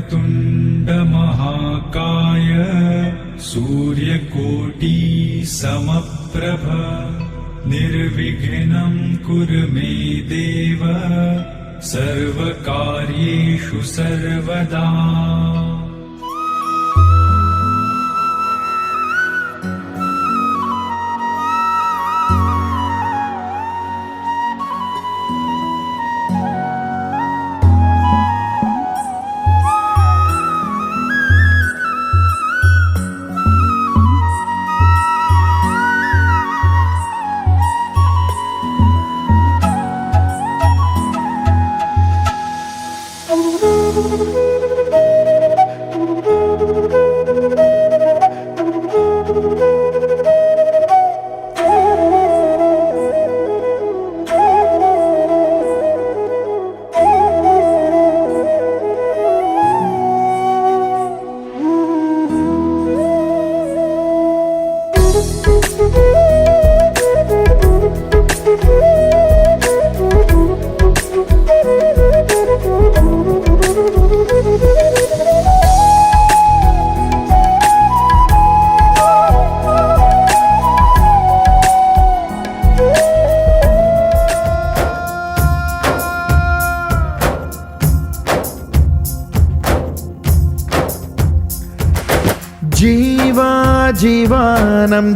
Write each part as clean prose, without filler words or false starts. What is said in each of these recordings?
वक्रतुण्डमहाकाय सूर्यकोटि समप्रभ निर्विघ्नं कुरु मे देव सर्वकार्येषु सर्वदा।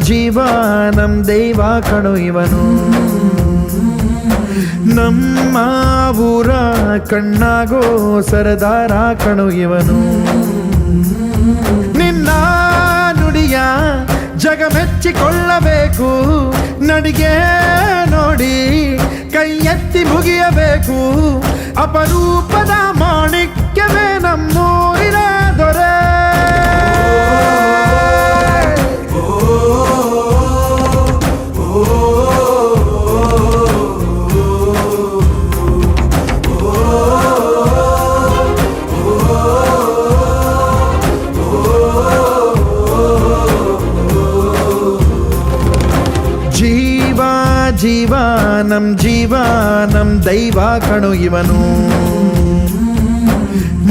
ಜೀವಾನಂ ದೈವ ಕಣು ಇವನು, ನಮ್ಮ ಊರ ಕಣ್ಣಾಗೋ ಸರದಾರ ಕಣು ಇವನು. ನಿನ್ನ ನುಡಿಯ ಜಗ ಮೆಚ್ಚಿಕೊಳ್ಳಬೇಕು, ನಡಿಗೆ ನೋಡಿ ಕೈ ಎತ್ತಿ ಮುಗಿಯಬೇಕು. ಅಪರೂಪದ ಮಾಣಿಕ್ಯವೇ ನಮ್ಮೂರಿನ ದೊರೆ. ಜೀವಾನಂ ದೈವ ಕಣು ಇವನು,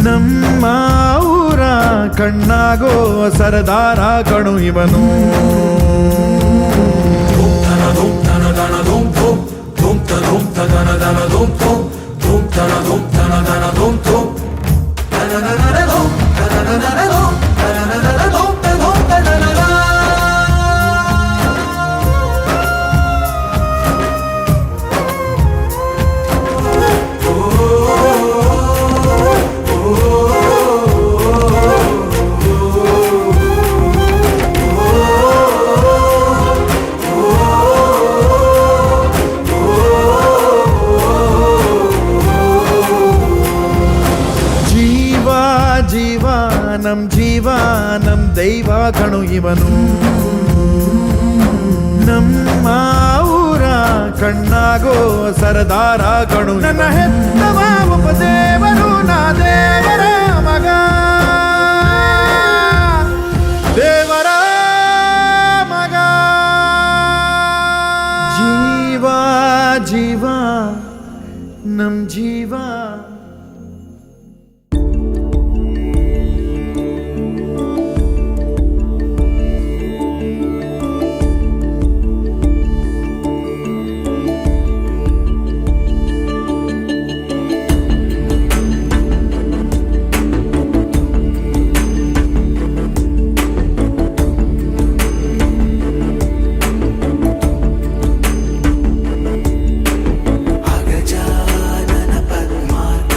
ನಮ್ಮ ಊರ ಕಣ್ಣಾಗೋ ಸರದಾರ ಕಣು ಇವನು. ಜೀವಾನಂ ದೈವ ಕಣು ಇವನು, ನಮ್ಮ ಊರ ಕಣ್ಣಾಗೋ ಸರದಾರ ಕಣು. ನನ್ನ ಹೆತ್ತವ ಉಪದೇವರು, ನಾ ದೇವರ ಮಗ, ದೇವರ ಮಗ. ಜೀವ ನಮ್ ಜೀವ. अगजानन पद्मार्क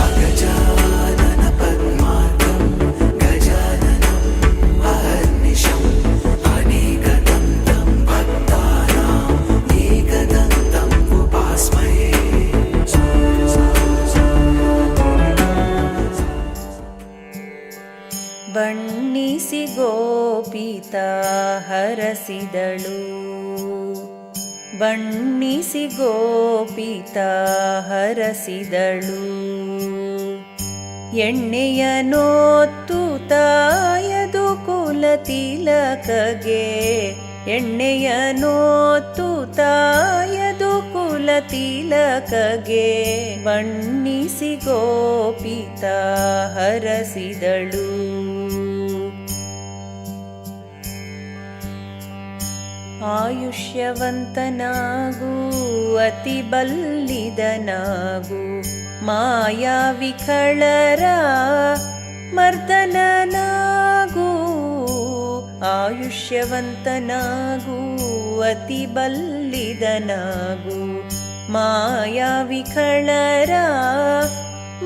अगजानन पद्मार्कं गजाननम् अहर्निशम् अनेकदन्तं भक्तानाम् एकदन्तम् उपास्महे. ಬಣ್ಣಿಸಿ ಗೋಪಿತ ಹರಸಿದಳು, ಬಣ್ಣಿಸಿ ಗೋಪಿತ ಹರಸಿದಳು. ಎಣ್ಣೆಯ ನೋತ್ತು ತಾಯದು ಕುಲ ತಿಲಕಗೆ, ಎಣ್ಣೆಯ ನೋತ್ತು ತಾಯದು ಕುಲ ತಿಲಕಗೆ. ಬಣ್ಣಿಸಿ ಗೋಪಿತ ಹರಸಿದಳು. ಆಯುಷ್ಯವಂತನಾಗು ಅತಿ ಬಲ್ಲಿದನಾಗು, ಮಾಯಾ ವಿಖಳರ ಮರ್ದನನಾಗು. ಆಯುಷ್ಯವಂತನಾಗು ಅತಿ ಬಲ್ಲಿದನಾಗು, ಮಾಯಾ ವಿಖಳರ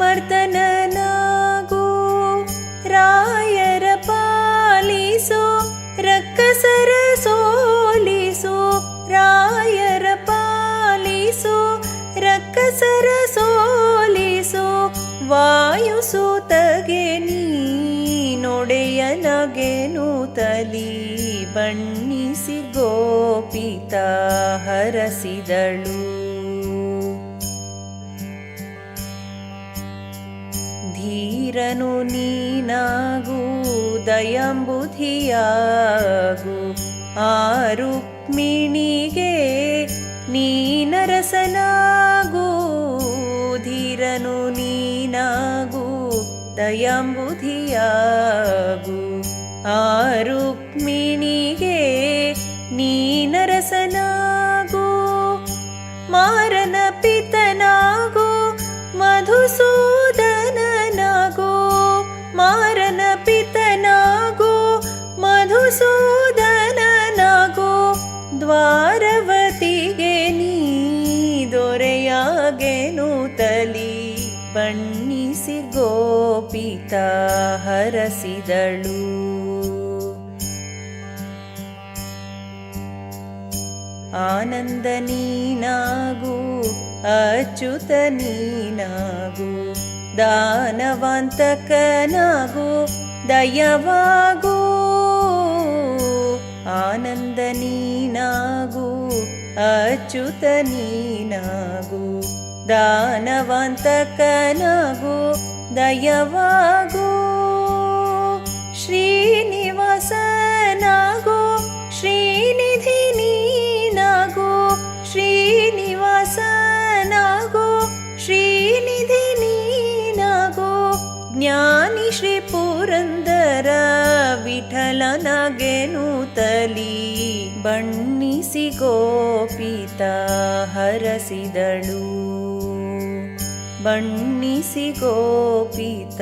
ಮರ್ದನನಾಗು. ರಾಯರ ಪಾಲಿಸೋ ರಕ್ಕಸರ ಸೋಲಿಸೋ, ರಾಯರ ಪಾಲಿಸೋ ರಕ್ಕಸರ ಸೋಲಿಸೋ. ವಾಯುಸೂತಗೆ ನೀನೊಡೆಯನಗೆನು ತಲಿ, ಬಣ್ಣಿಸಿ ಗೋಪಿತ ಹರಸಿದಳು. ಧೀರನು ನೀನಾಗು ದಯಾಂಬುಧಿಯಾಗು, ಆ ರುಕ್ಮಿಣಿಗೆ ನೀನರಸನಾಗು. ಧೀರನು ನೀನಾಗು ದಯಾಂಬುಧಿಯಾಗು, ಆ ರುಕ್ಮಿಣಿಗೆ ನೀನರಸನಾಗು. ಮಾರನ ಪಿತನಾಗು ಮಧುಸೂದನನಾಗು, ಮಾರನ ಪಿತನಾಗು ಮಧುಸೂದನನಾಗು. ದ್ವಾರವತಿಗೆ ನೀ ದೊರೆಯಾಗೆನು ತಲಿ, ಬಣ್ಣಿಸಿ ಗೋಪಿತ ಹರಸಿದಳು. ಆನಂದ ನೀನಾಗು ಅಚ್ಯುತ ನೀನಾಗು, ದಾನವಂತಕನಾಗು ದಯವಾಗು. ಆನಂದ ನೀನಾಗು ಅಚ್ಯುತ ನೀನಾಗು, ದಾನವಂತಕನಾಗು ದಯವಾಗು. ಶ್ರೀನಿವಾಸನಾಗು ಶ್ರೀನಿಧಿ ನೀನಾಗು, ಶ್ರೀನಿವಾಸನಾಗು ಶ್ರೀನಿಧಿ ನೀನಾಗು. ಜ್ಞಾನಿ ಶ್ರೀ ಪುರಂದರ ವಿಠಲನಗೆನು ತಲಿ, ಬಣ್ಣಿಸಿ ಗೋಪಿತ ಹರಸಿದಳು. ಬಣ್ಣಿಸಿ ಗೋಪಿತ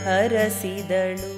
ಹರಸಿದಳು.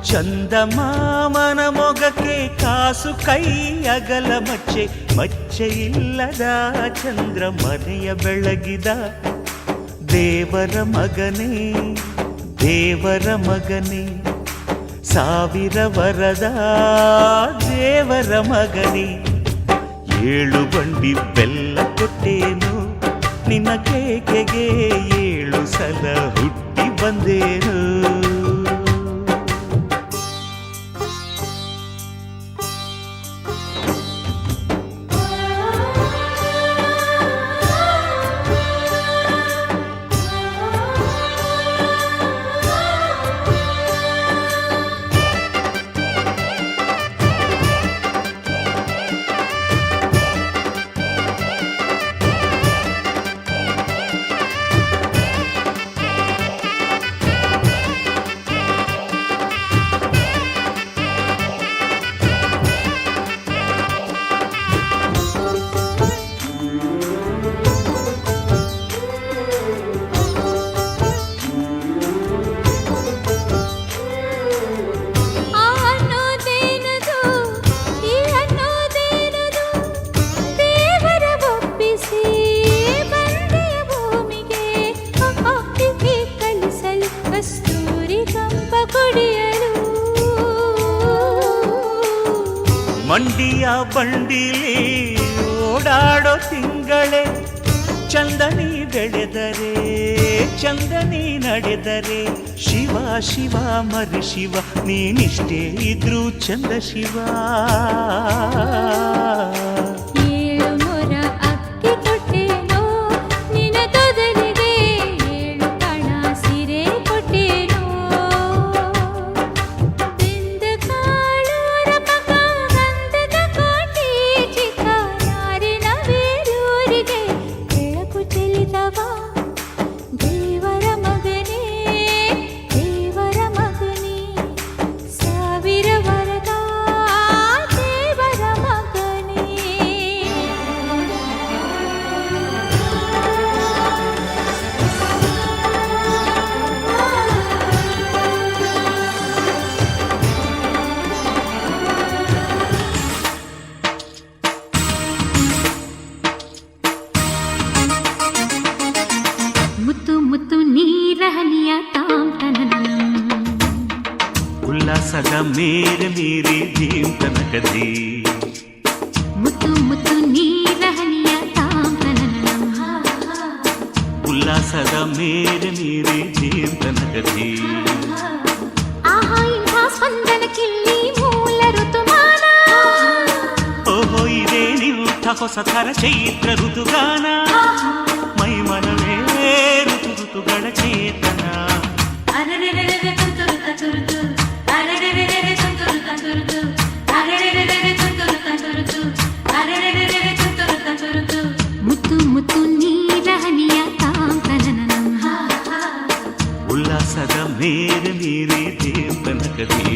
ಚಂದಮಾಮನ ಮೊಗಕ್ಕೆ ಕಾಸು ಕೈ ಅಗಲ ಮಚ್ಚೆ, ಮಚ್ಚೆ ಇಲ್ಲದ ಚಂದ್ರ ಮನೆಯ ಬೆಳಗಿದ ದೇವರ ಮಗನೇ, ದೇವರ ಮಗನೇ, ಸಾವಿರ ವರದ ದೇವರ ಮಗನೇ. 7 ಬಂಡಿ ಬೆಲ್ಲ ಕೊಟ್ಟೇನು ನಿನ್ನ ಕೇಕೆಗೆ, 7 ಸಲ ಹುಟ್ಟಿ ಬಂದೇನು. ಮಂಡಿಯ ಬಂಡಿಲಿ ಓಡಾಡೋ ತಿಂಗಳೇ ಚಂದನಿ ಬೆಳೆದರೆ ಚಂದನಿ ನಡೆದರೆ ಶಿವ ಶಿವ ಮರಿ ಶಿವ ನೀನಿಷ್ಟೇ ಇದ್ರು ಚಂದ ಶಿವ. ಉಲ್ಲಾಸದ ಮೇರೆ ಮೀರಿ ಜೀವ ತನಕದಿ ಮುತ್ತು ಮುತ್ತು ನೀರಹನಿಯ ತಾಂತನನಂ. ಉಲ್ಲಾಸದ ಮೇರೆ ಮೀರಿ ಜೀವ ತನಕದಿ ಆಹಾ ಇಂಥ ಸ್ಪಂದನಕ್ಕಿಲ್ಲಿ ಮೂಲ ಋತುಮಾನ. ಓಹೋ ಇದೇ ನಿಂಥ ಹೊಸ ಥರ ಚೈತ್ರ ಋತುಗಾನ. ಮೈ ಮನವೇ ಋತು ಋತುಗಳ ಚೇತನ. ಮುತ್ತು ಮುತ್ತು ನೀರಹನಿಯ ತಾಂತನನಂ. ಉಲ್ಲಾಸದ ಮೇರೆ ಮೀರಿ ಜೀವ ತನಕದಿ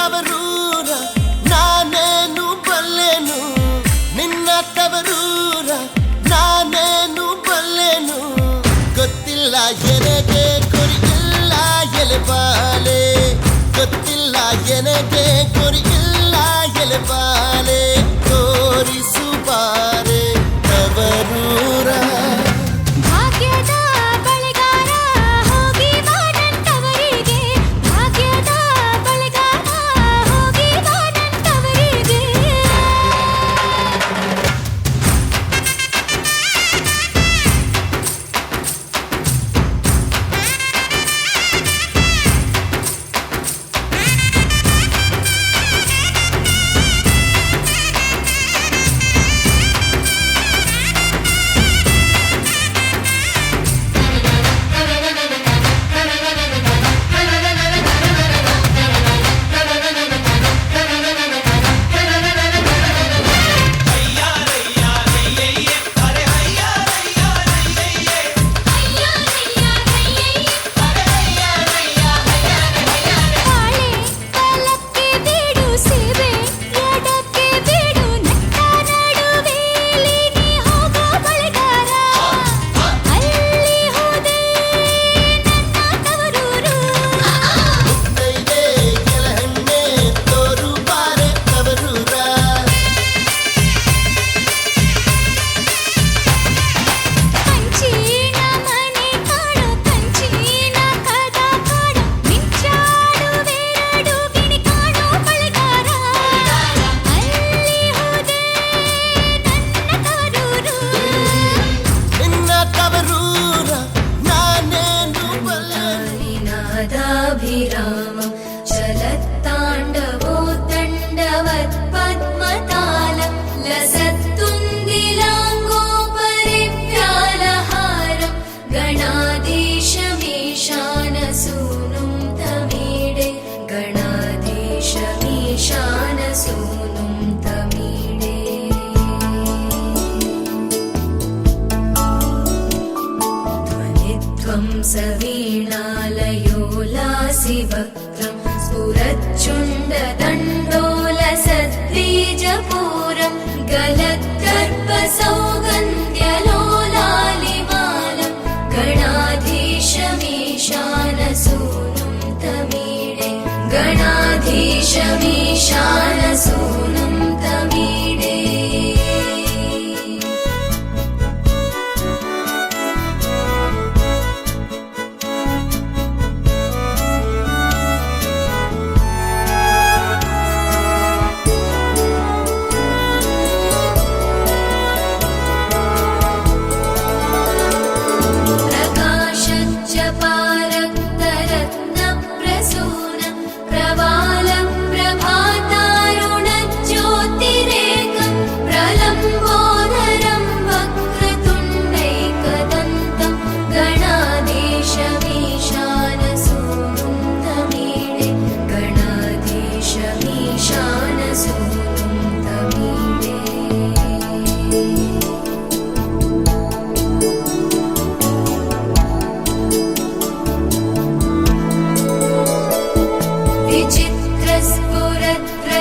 ತವರೂರ ನಾನೇನು ಬಲ್ಲೆನು, ನಿನ್ನ ತವರೂರ ನಾನೇನು ಬಲ್ಲೆನು. ಗೊತ್ತಿಲ್ಲ ಎನಗೆ ಕೊರಿಗಿಲ್ಲ ಎಲೆಬಾಲೆ, ಗೊತ್ತಿಲ್ಲ ಎನಗೆ ಕೊರಿಗಿಲ್ಲ ಎಲೆಬಾಲೆ. ತೋರಿಸು ಬಾರೆ ತವರೂರ. ಭಾಗ್ಯದ ಬಳೆಗಾರ ಹೋಗಿ ಬಾ ನನ್ನವರಿಗೆ, ಭಾಗ್ಯದ ಬಳೆಗಾರ ಹೋಗಿ ಬಾ ನನ್ನವರಿಗೆ. निनादाभिरामं चलत्ताण्डवोत्तण्डवत् पद्मतालं लसत्तुन्दिलाङ्गोपरिव्यालहारं गणाधीशमीशानसूनुं तमीडे, गणाधीशमीशानसूनुं तमीडे. ध्वनिध्वं सवीणालयोलासि वक्त्रं स्फुरच्चुण्डदण्डोलसद्बीजपूरं गलद्गर्भसौगन्ध्यलोलालिमालं गणाधीशमीशानसूनुं तमीडे, गणाधीशमीशानसूनुं तमीडे. प्रकाशज्जपारक्तरत्नप्रसूनं प्रवालं प्रभातारुणज्योतिरेकं प्रलम्बोदरं वक्रतुण्डैकदन्तं गणाधीशमीशानसूनुं तमीडे, गणाधीशमीशानसूनुं तमीडे.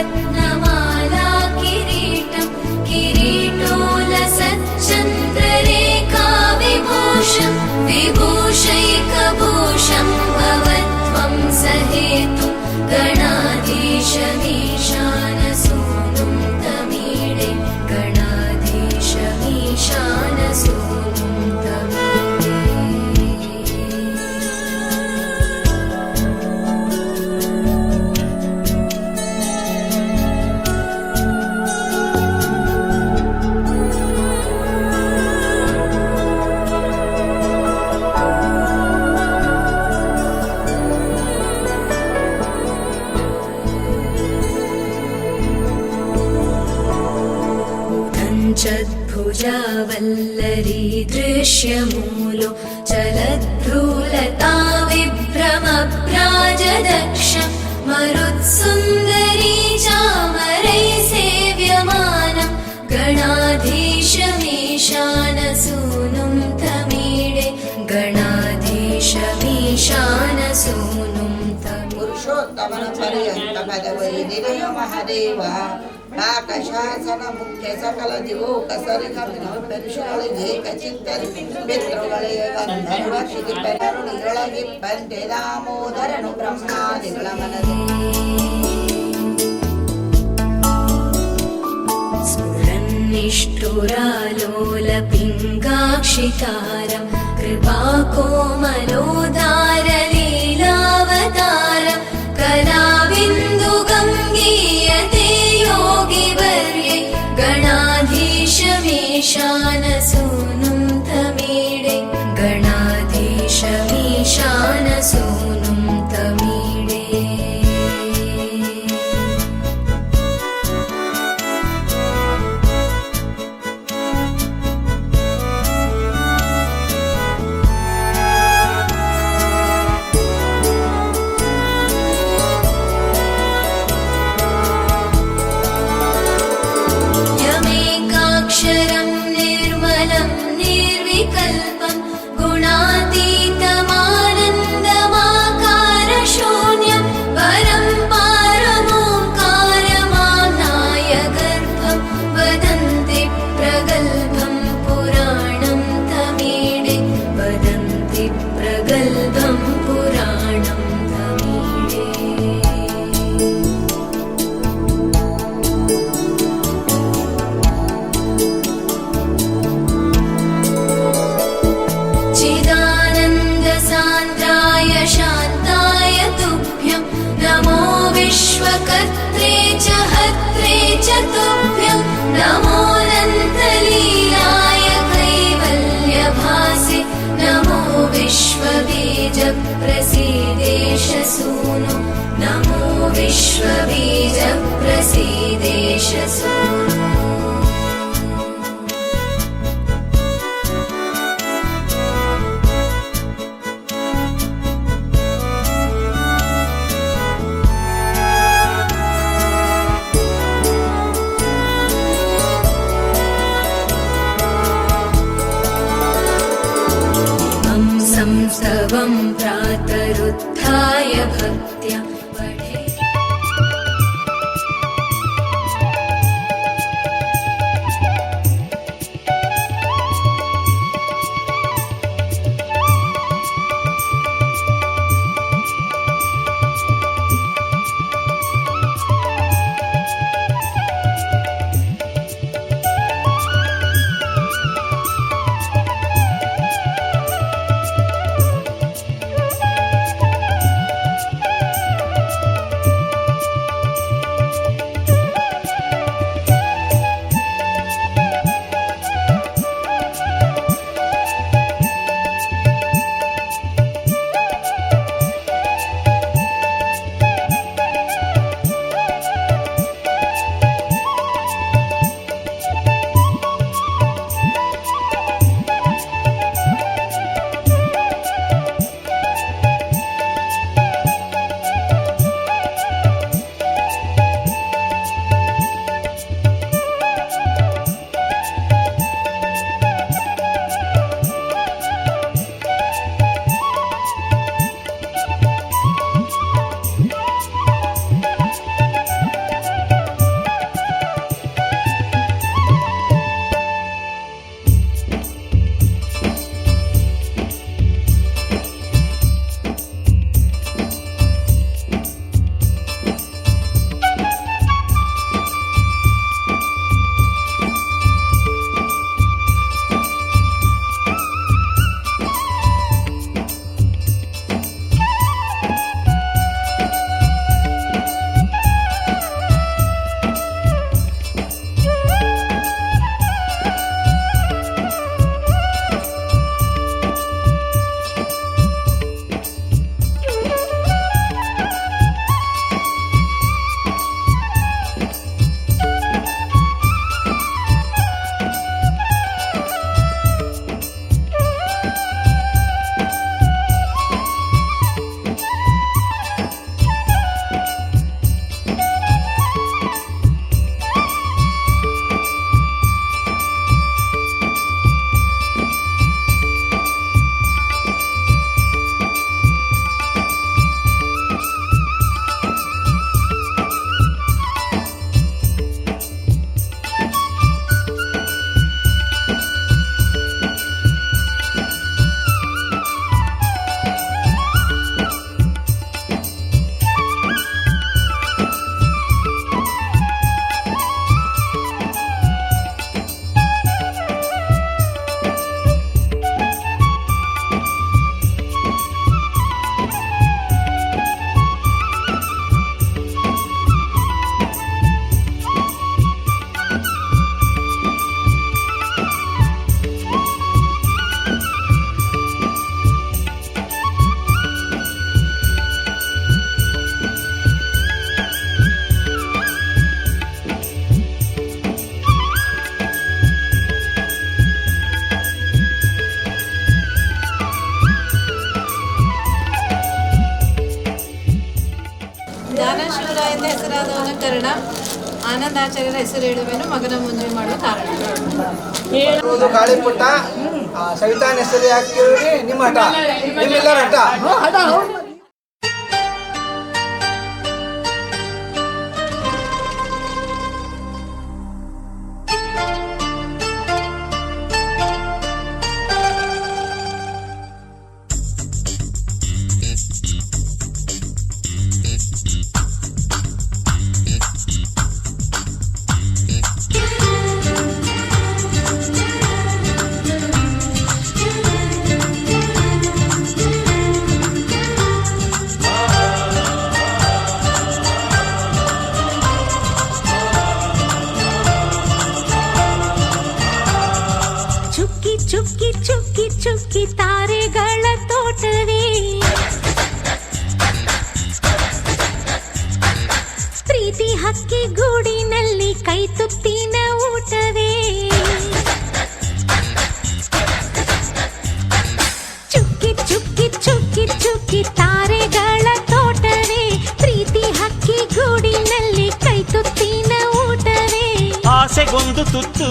विचित्रस्फुरद्रत्नमाला किरीटं किरीटोलसच्चन्द्ररेखा विभूषं विभूषैकभूषं भवत्वं सहेतुं गणाधीशमीशानसूनुं तमीडे, गणाधीशमीशानसूनुं तमीडे. चद्भुजावल्लरी दृश्यमूलो चलद्भ्रूलता विभ्रमभ्राजदक्षं मरुत्सुन्दरी चामरै सेव्यमानं गणाधीशमीशानसूनुं तमीडे, गणाधीशमीशानसूनुं तमीडे. ಗಮನ ಪರ್ಯಂತ ಪದವೈದಿನಯ ಮಹಾದೇವ ಶಾಸನ ಮುಖ್ಯ ಸಕಲ ದಿವೋಕ ಸರಿಗಮನ ಪರುಷಗಳಿಗೆ ಕಚಿತ್ತರಿ ಪಿತೃಗಳೇ ಗಂಧರ್ವ ಕ್ಷಿತಿಪರುಣಿಗಳಗಿ ಬಂದೆ ದಾಮೋದರನು ಬ್ರಹ್ಮಾದಿಗಳ ಮನದಿ निष्ठुरालोलपिङ्गाक्षितारं कृपाकोमलोदारलीलावतारं कलाविन्दुगङ्गीयते योगिवर्ये गणाधीशमीशानसूनुं तमीडे गणाधीशमीशानसूनुं तमीडे यमेकाक्षरं निर्मलं निर्विकल्पं गुणातीतमानन्दमाकारशून्यं परं पारमोङ्कारमानाय गर्भं वदन्ति प्रगल्भं पुराणं तमीडे वदन्ति प्रगल्भं पुराणं तमीडे चिदानन्दसान्द्राय शान्ताय तुभ्यं नमो विश्वकर्त्रे च हर्त्रे च तुभ्यं नमोऽनन्तलीलाय कैवल्यभासे नमो विश्वबीजप्रसीदेश सूनो नमो विश्वबीजप्रसीदेश सूनो संस्तवं प्रातरुत्थाय भक्त्या पठे ಶೂರ ಎಂದ ಹೆಸರಾದವನ ಕರ್ಣ ಆನಂದಾಚಾರ್ಯರ ಹೆಸರು ಹೇಳುವೆನು ಮಗನ ಮುಂದೆ ಮಾಡುವ ಕಾರಣ. ಗಾಳಿಪುಟ್ಟ ಸವಿತಾನ ಹೆಸರು ಯಾಕೆ ಕೇಳಿ ನಿಮ್ಮ ಹಠ ನಿಮ್ಮೆಲ್ಲರ ಹಠ. ಚುಕ್ಕಿ ಚುಕ್ಕಿ ಚುಕ್ಕಿ ಚುಕ್ಕಿ ತಾರೆಗಳ ತೋಟವೇ ಪ್ರೀತಿ ಹಕ್ಕಿ ಗೂಡಿನಲ್ಲಿ ಕೈ ತುತ್ತಿನ ಊಟವೇ ಚುಕ್ಕಿ ಚುಕ್ಕಿ ಚುಕ್ಕಿ ಚುಕ್ಕಿ ತಾರೆಗಳ ತೋಟವೇ ಪ್ರೀತಿ ಹಕ್ಕಿ ಗೂಡಿನಲ್ಲಿ ಕೈ ತುತ್ತಿನ ಊಟವೇ ಆಸೆಗೊಂದು ತುತ್ತು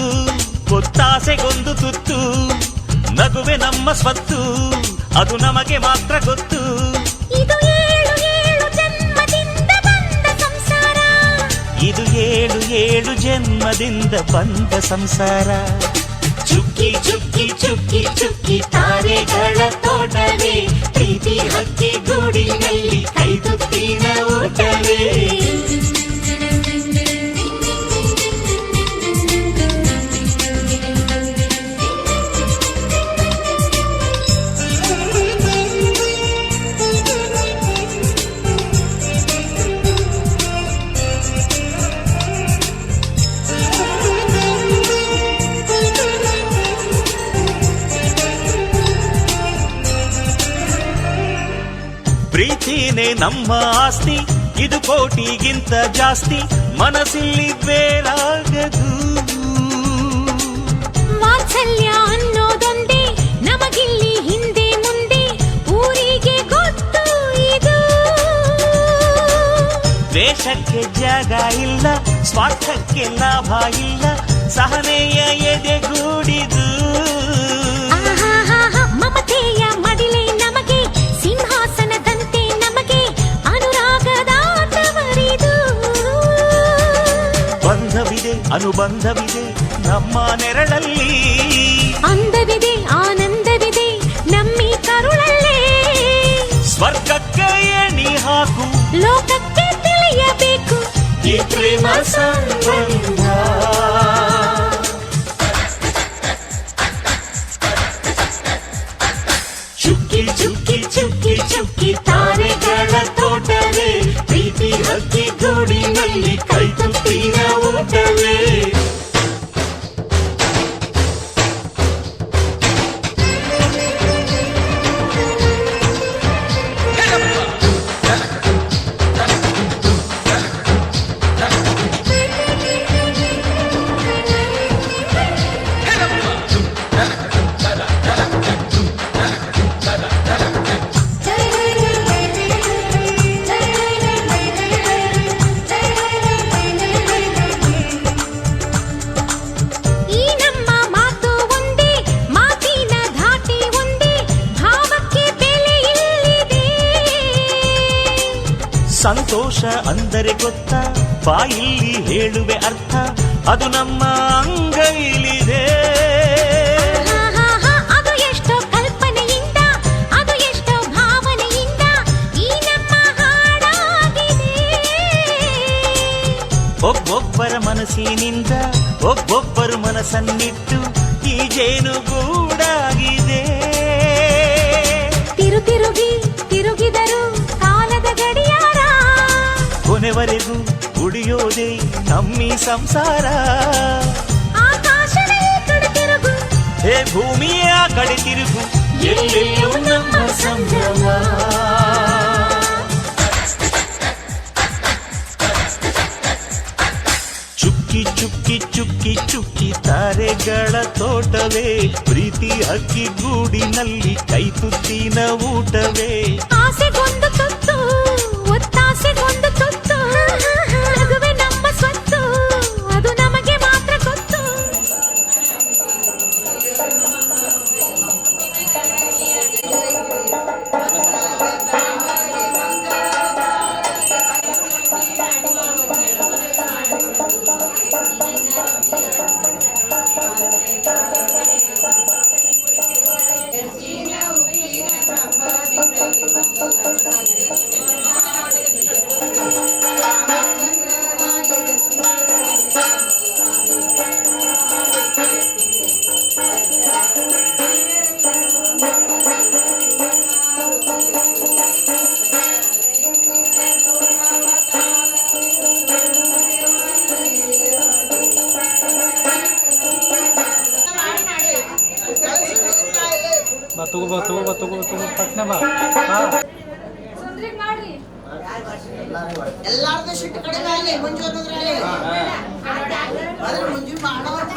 ಒತ್ತಾಸೆಗೊಂದು ತುತ್ತು ನಗುವೆ ನಮ್ಮ ಸ್ವತ್ತು ಅದು ನಮಗೆ ಮಾತ್ರ ಗೊತ್ತು. ಇದು ಏಳು ಏಳು ಜನ್ಮದಿಂದ ಬಂದ ಸಂಸಾರ ಇದು ಏಳು ಏಳು ಜನ್ಮದಿಂದ ಬಂದ ಸಂಸಾರ. ಚುಕ್ಕಿ ಚುಕ್ಕಿ ಚುಕ್ಕಿ ಚುಕ್ಕಿ ತಾರೆಗಳ ತೋಟವೇ ಪ್ರೀತಿ ಹಕ್ಕಿ ಗೂಡಿನಲ್ಲಿ ಕೈ ತುತ್ತಿನ ಊಟವೇ. ಪ್ರೀತಿನೇ ನಮ್ಮ ಆಸ್ತಿ ಇದು ಕೋಟಿಗಿಂತ ಜಾಸ್ತಿ ಮನಸ್ಸಿಲ್ಲಿ ಬೇರಾಗದು. ವಾತ್ಸಲ್ಯ ಅನ್ನೋದೊಂದೇ ನಮಗಿಲ್ಲಿ ಹಿಂದೆ ಮುಂದೆ ಊರಿಗೆ ಗೊತ್ತು ಇದು. ದ್ವೇಷಕ್ಕೆ ಜಾಗ ಇಲ್ಲ ಸ್ವಾರ್ಥಕ್ಕೆ ಲಾಭ ಇಲ್ಲ ಸಹನೆಯ ಎದೆಗೂಡಿದು. ಮಮತೆಯ ಮಡಿಲೆ ನಮಗೆ ಸಿಂಹಾಸನದಂತೆ ನಮಗೆ ಅನುರಾಗದಾಟವರಿದು. ಬಂಧವಿದೆ ಅನುಬಂಧವಿದೆ ನಮ್ಮ ನೆರಳಲ್ಲಿ ಅಂದವಿದೆ ಆನಂದವಿದೆ ನಮ್ಮಿ ಕರುಳಲ್ಲೇ. ಸ್ವರ್ಗಕ್ಕೆ ಎಣಿ ಹಾಕು ಲೋಕಕ್ಕೆ ತಿಳಿಯಬೇಕು ಈ ಪ್ರೇಮ ಸಂಬಂಧ. ಚುಕ್ಕಿ ಚುಕ್ಕಿ ಚುಕ್ಕಿ ಚುಕ್ಕಿ ತಾರೆಗಳ ತೋಟವೇ ಪ್ರೀತಿ ಹಕ್ಕಿ ಗೂಡಿನಲ್ಲಿ ಕೈ ತುತ್ತಿನ ಊಟವೇ. ಈ ನಮ್ಮ ಮಾತು ಒಂದೇ ಮಾತಿನ ಧಾಟಿ ಒಂದೇ ಭಾವಕ್ಕೆ ಬೆಲೆ ಇಲ್ಲಿದೆ. ಸಂತೋಷ ಅಂದರೆ ಗೊತ್ತಾ ಬಾಯಲ್ಲಿ ಹೇಳುವೆ ಅರ್ಥ ಅದು ನಮ್ಮ ಅಂಗೈಲಿದೆ. ಅದು ಎಷ್ಟೋ ಕಲ್ಪನೆಯಿಂದ ಅದು ಎಷ್ಟೋ ಭಾವನೆಯಿಂದ ಈ ನಮ್ಮ ಹಾಡಾಗಿದೆ. ಒಬ್ಬೊಬ್ಬರ ಮನಸ್ಸಿನಿಂದ ಒಬ್ಬೊಬ್ಬರು ಮನಸ್ಸನ್ನಿಟ್ಟು ಈ ಜೇನುಗೂಡಾಗಿದೆ. ತಿರುಗಿ ತಿರುಗಿದರು ಕಾಲದ ಗಡಿಯಾರ ಕೊನೆವರೆಗೂ ಉಳಿಯೋದೇ ನಮ್ಮಿ ಸಂಸಾರ. ಆಕಾಶದ ಈ ಕಡೆ ತಿರುಗು ಹೇ ಭೂಮಿಯ ಆ ಕಡೆ ತಿರುಗು ಎಲ್ಲೆಲ್ಲೂ ನಮ್ಮ ಸಂಭ್ರಮ. ಚುಕ್ಕಿ ಚುಕ್ಕಿ ಚುಕ್ಕಿ ಚುಕ್ಕಿ ತಾರೆಗಳ ತೋಟವೇ ಪ್ರೀತಿ ಹಕ್ಕಿ ಗೂಡಿನಲ್ಲಿ ಕೈ ತುತ್ತಿನ ಊಟವೇ. ಆಸೆಗೊಂದು ತುತ್ತು ಒತ್ತಾಸೆಗೊಂದು ತುತ್ತು ತಗೋ ಪಟ್ನೆ ಬಾ. ಎಲ್ಲಾರ್ದು ಸಿಟ್ಟು ಕಡಿಮೆ ಆಗಲಿ ಮುಂಜು ಅನ್ನೋದ್ರಲ್ಲಿ ಆದ್ರೆ ಮುಂಜು ಮಾಡೋರು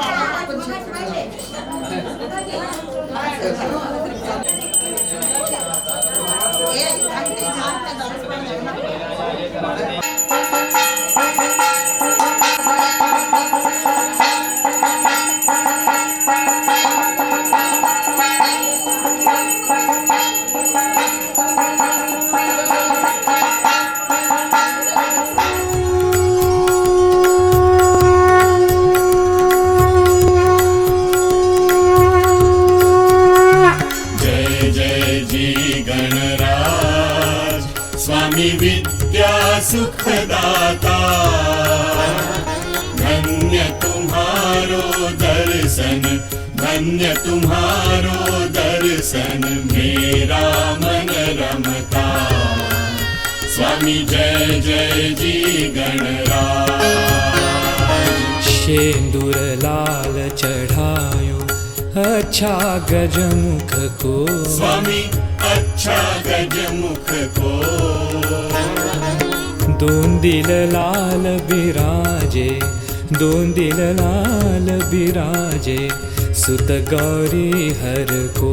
स्वामी विद्या सुखदाता धन्य तुम्हारो दर्शन, धन्य तुम्हारो दर्शन मेरा मन रमता। स्वामी जय जय जी गणराज। शेंदूर लाल चढ़ायो अच्छा गजमुख को, स्वामी अच्छा गजमुख को। दोंदिल लाल बिराजे, दोंदिल लाल बिराजे सुत गौरी हर को।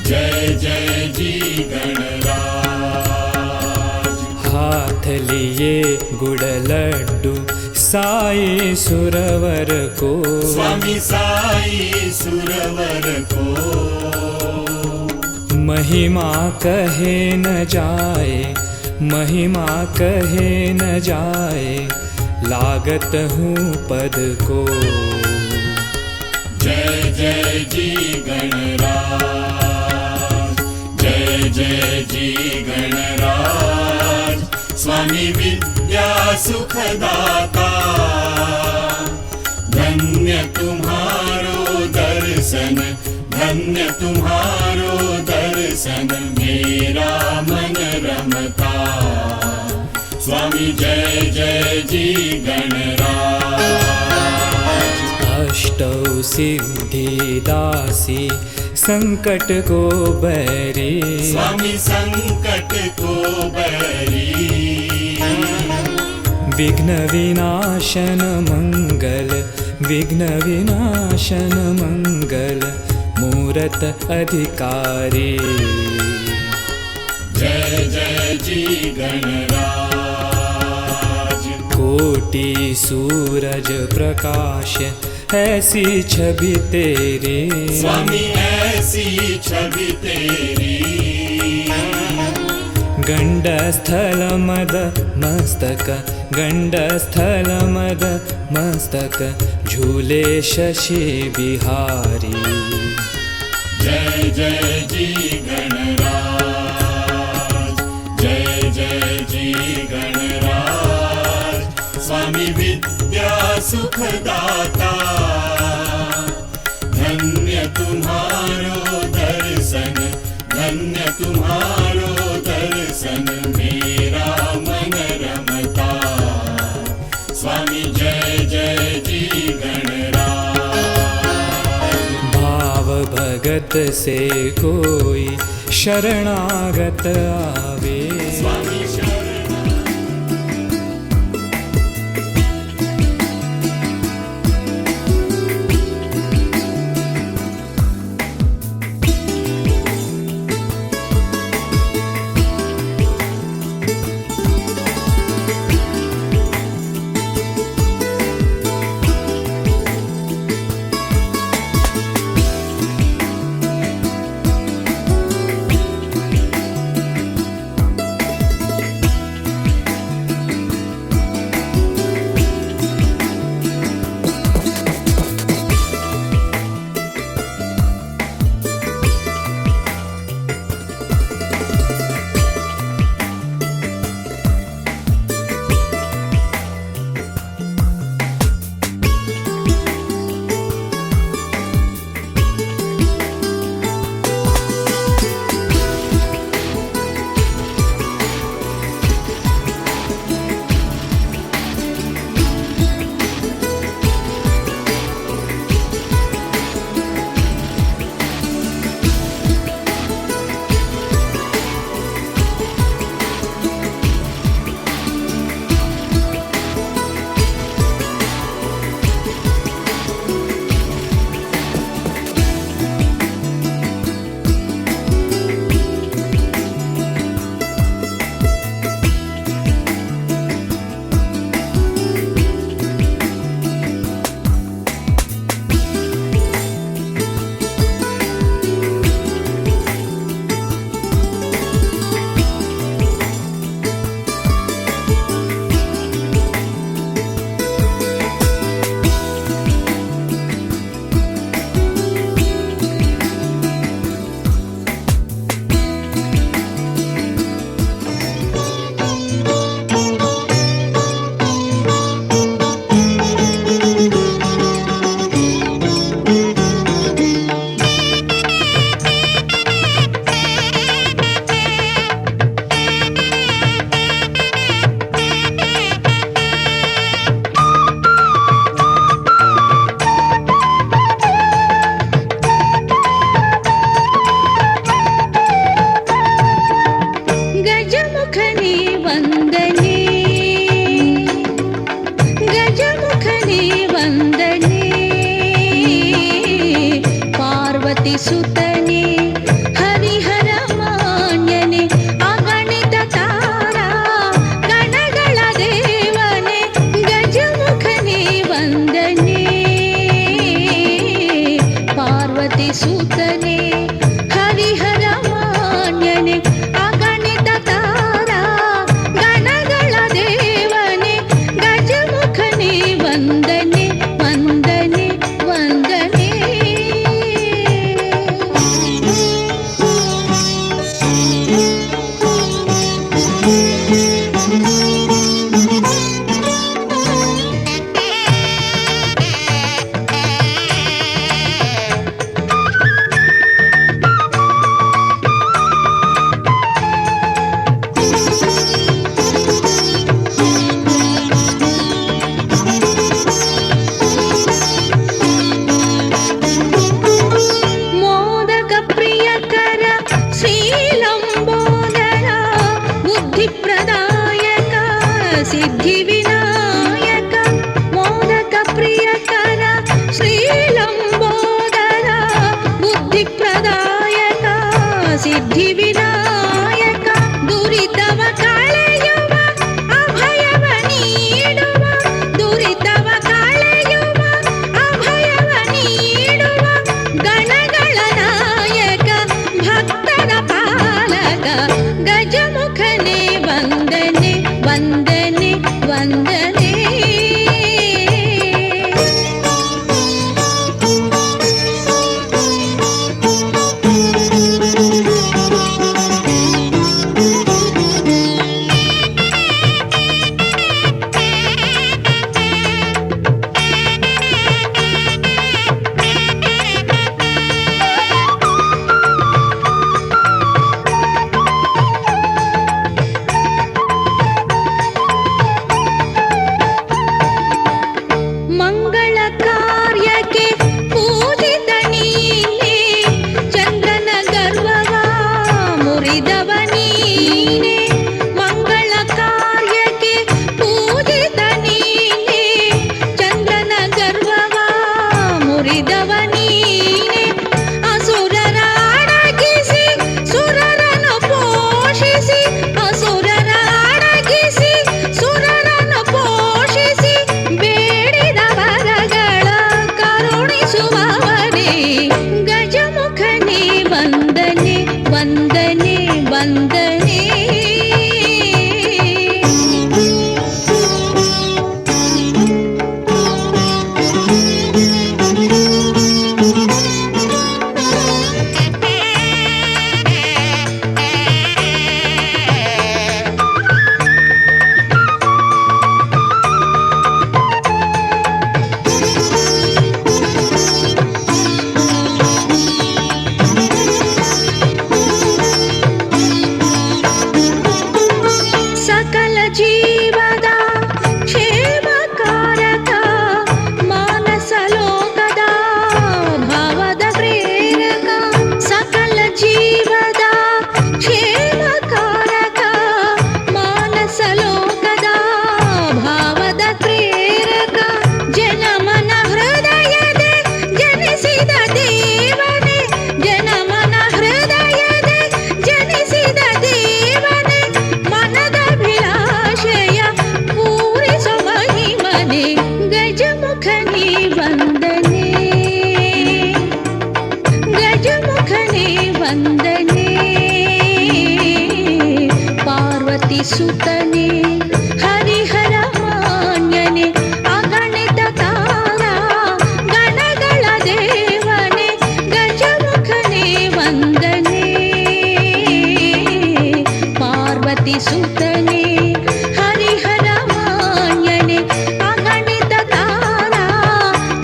जय जय जी गणराज। हाथ लिए गुड़ लड्डू साई सुरवर को, स्वामी साई सुरवर को। महिमा कहे न जाए, महिमा कहे न जाए लागत हूँ पद को। जय जय जी गणराज, जय जय जी गणराज। स्वामी विद्या सुखदाता धन्य तुम्हारो दर्शन, धन्य तुम्हारो दर्शन मेरा मन रमता। स्वामी जय जय जी गणराज। अष्टौ सिद्धि दासी संकट को बैरी, स्वामी संकट को बैरी। विघ्न विनाशन मंगल, विघ्न विनाशन मंगल मूरत अधिकारी। जय जय जी गणराज। कोटि सूरज प्रकाश ऐसी छवि तेरी, स्वामी ऐसी छवि तेरी। गंडस्थल मद मस्तक, गंडस्थल मद मस्तक झूले शशि बिहारी। जय जय जी गणराज, जय जय जी गणराज। स्वामी विद्या सुखदाता धन्य तुम्हारो दर्शन, धन्य तुम्हारो दर्शन मेरा मन रमता। स्वामी जय जय जी गणराज। भाव भगत से कोई शरणागत आवे, स्वामी शरण। ಗಜಮುಖನೇ ವಂದನೆ ಗಜಮುಖನೇ ವಂದನೆ ಪಾರ್ವತಿ ಸುತನೆ ಹರಿಹರ ಮಾನ್ಯನೆ ಅಗಣಿತ ತಾರಾ ಗಣಗಳ ದೇವನೆ ಗಜಮುಖನೇ ವಂದನೆ ಪಾರ್ವತಿ ಸುತನೆ ಹರಿಹರ ಮಾನ್ಯನೆ ಅಗಣಿತ ತಾರಾ ಗಣಗಳ ದೇವನೆ ಗಜಮುಖನೇ ವಂದನೆ ವಂದನೆ ವಂದನೆ ಮೋದಕ ಪ್ರಿಯಕರ ಶ್ರೀಲಂಬೋದರ ಬುದ್ಧಿ ಪ್ರದಾಯಕ ಸಿದ್ಧಿ ವಿನಾಯಕ ಮೋದಕ ಪ್ರಿಯಕರ ಶ್ರೀಲಂಬೋದರ ಬುದ್ಧಿ ಪ್ರದಾಯಕ ಸಿದ್ಧಿ ವಿನಾಯಕ ದುರಿತವ ಕಳೆಯುವ ಅಭಯವ ನೀಡುವ ದುರಿತವ ಕಳೆಯುವ ಅಭಯವ ನೀಡುವ ಗಣಗಳ ನಾಯಕ ಭಕ್ತರ ಪಾಲಕ ಗಜಮುಖನೇ ವಂದನೆ ವಂದನೆ ವಂದನೆ ಮಂಗಳ ಕಾರ್ಯಕ್ಕೆ ಪೂಜಿತ ನೀನೆ ಚಂದ್ರನ ಗರ್ವವ ಮುರಿದವ ನೀನೆ ಮಂಗಳ ಕಾರ್ಯಕ್ಕೆ ಪೂಜಿತ ನೀನೆ ಚಂದ್ರನ ಗರ್ವವ ಮುರಿದವ ನೀನೆ ಅಸುರರ ಅಡಗಿಸಿ ಸುರರನ್ನು ಪೋಷಿಸಿ ಅಸುರರ ಅಡಗಿಸಿ ಸುರರನ್ನು ಪೋಷಿಸಿ ಬೇಡಿದ ವರಗಳ ಕರುಣಿಸುವವನೇ ಗಜಮುಖನೇ ವಂದನೆ ವಂದನೆ ವಂದನೆ ಸಕಲ ಜೀವದ ಕ್ಷೇಮಕಾರಕ ಮಾನಸ ಲೋಕದ ಭಾವದ ಪ್ರೇರಕ ಸಕಲ ಜೀವದ ಕ್ಷೇಮಕಾರಕ ಮಾನಸ ಲೋಕದ ಭಾವದ ಪ್ರೇರಕ ಜನಮನ ಹೃದಯದೆ ಜನಿಸಿದ ದೇವನೇ ಜನಮನ ಹೃದಯದೆ ಜನಿಸಿದ ದೇವನೇ ಮನದಭಿಲಾಷೆಯ ಪೂರಿಸೋ ಮಹಿಮನೆ ಗಜಮುಖನೇ ವಂದನೆ ಗಜಮುಖನೇ ವಂದನೆ ಪಾರ್ವತಿ ಸುತನೆ ಹರಿಹರ ಮಾನ್ಯನೆ ಅಗಣಿತ ತಾರಾ ಗಣಗಳ ದೇವನೆ ಗಜಮುಖನೇ ವಂದನೆ ಪಾರ್ವತಿ ಸುತನೆ ಹರಿಹರ ಮಾನ್ಯನೆ ಅಗಣಿತ ತಾರಾ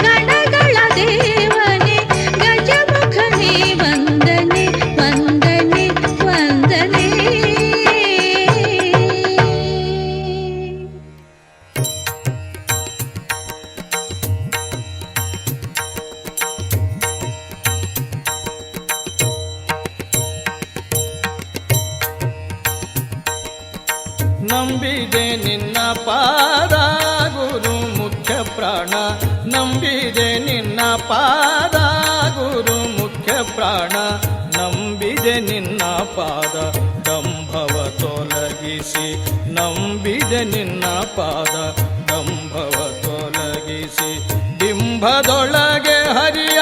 ಗಣಗಳ ದೇವನೆ ಗಜಮುಖನೇ ವಂದನೆ ವಂದನೆ ವಂದನೆ ನಂಬಿದೆ ನಿನ್ನ ಪಾದ ಗುರು ಮುಖ್ಯ ಪ್ರಾಣ ನಂಬಿದೆ ನಿನ್ನ ಪಾದ ಗುರು ಮುಖ್ಯ ಪ್ರಾಣ ನಂಬಿದೆ ನಿನ್ನ ಪಾದ ದಂಭವ ತೊಲಗಿಸಿ ನಂಬಿದೆ ನಿನ್ನ ಪಾದ ದಂಭವ ತೊಲಗಿಸಿ ಬಿಂಬದೊಳಗೆ ಹರಿಯ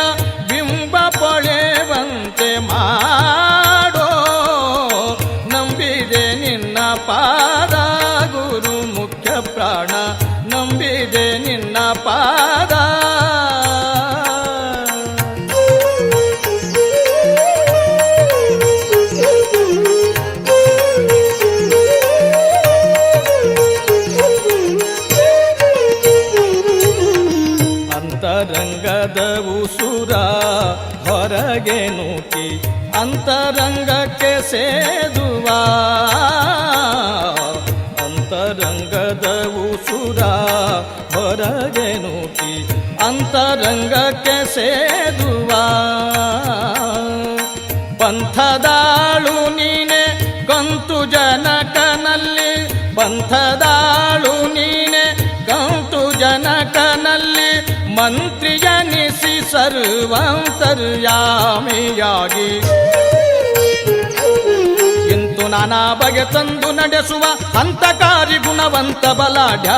ಬಿಂಬ ಪೊಳೆವಂತೆ ಮಾಡೋ ನಂಬಿದೆ ನಿನ್ನ ಪಾದ ಗುರು ಮುಖ್ಯ ಪ್ರಾಣ ನಂಬಿದೆ ನಿನ್ನ ಪಾದ ಅಂತರಂಗದ ಉಸುರ ಹೊರಗೆ ನೂಕಿ ಅಂತರಂಗಕ್ಕೆ ಸೇದುವ ಅಂತರಂಗದ ಉಸುರ ಹೊರಗೆ ನೂಕಿ ಅಂತರಂಗಕ್ಕೆ ಸೇದುವ ಪಂಥದಾಳು ನೀನೆ ಕಂತು ಜನಕನಲ್ಲಿ ಪಂಥದಾಳು ನೀನೆ ಕಂತು ಜನಕನಲ್ಲಿ ಮಂತ್ರಿಯನಿಸಿ ಸರ್ವಂತರ್ಯಾಮಿಯಾಗಿ ಇಂತು ನಾನಾ ಬಗೆ ತಂದು ನಡೆಸುವ ಹಂತಕಾರಿ ಗುಣವಂತ ಬಲಾಢ್ಯ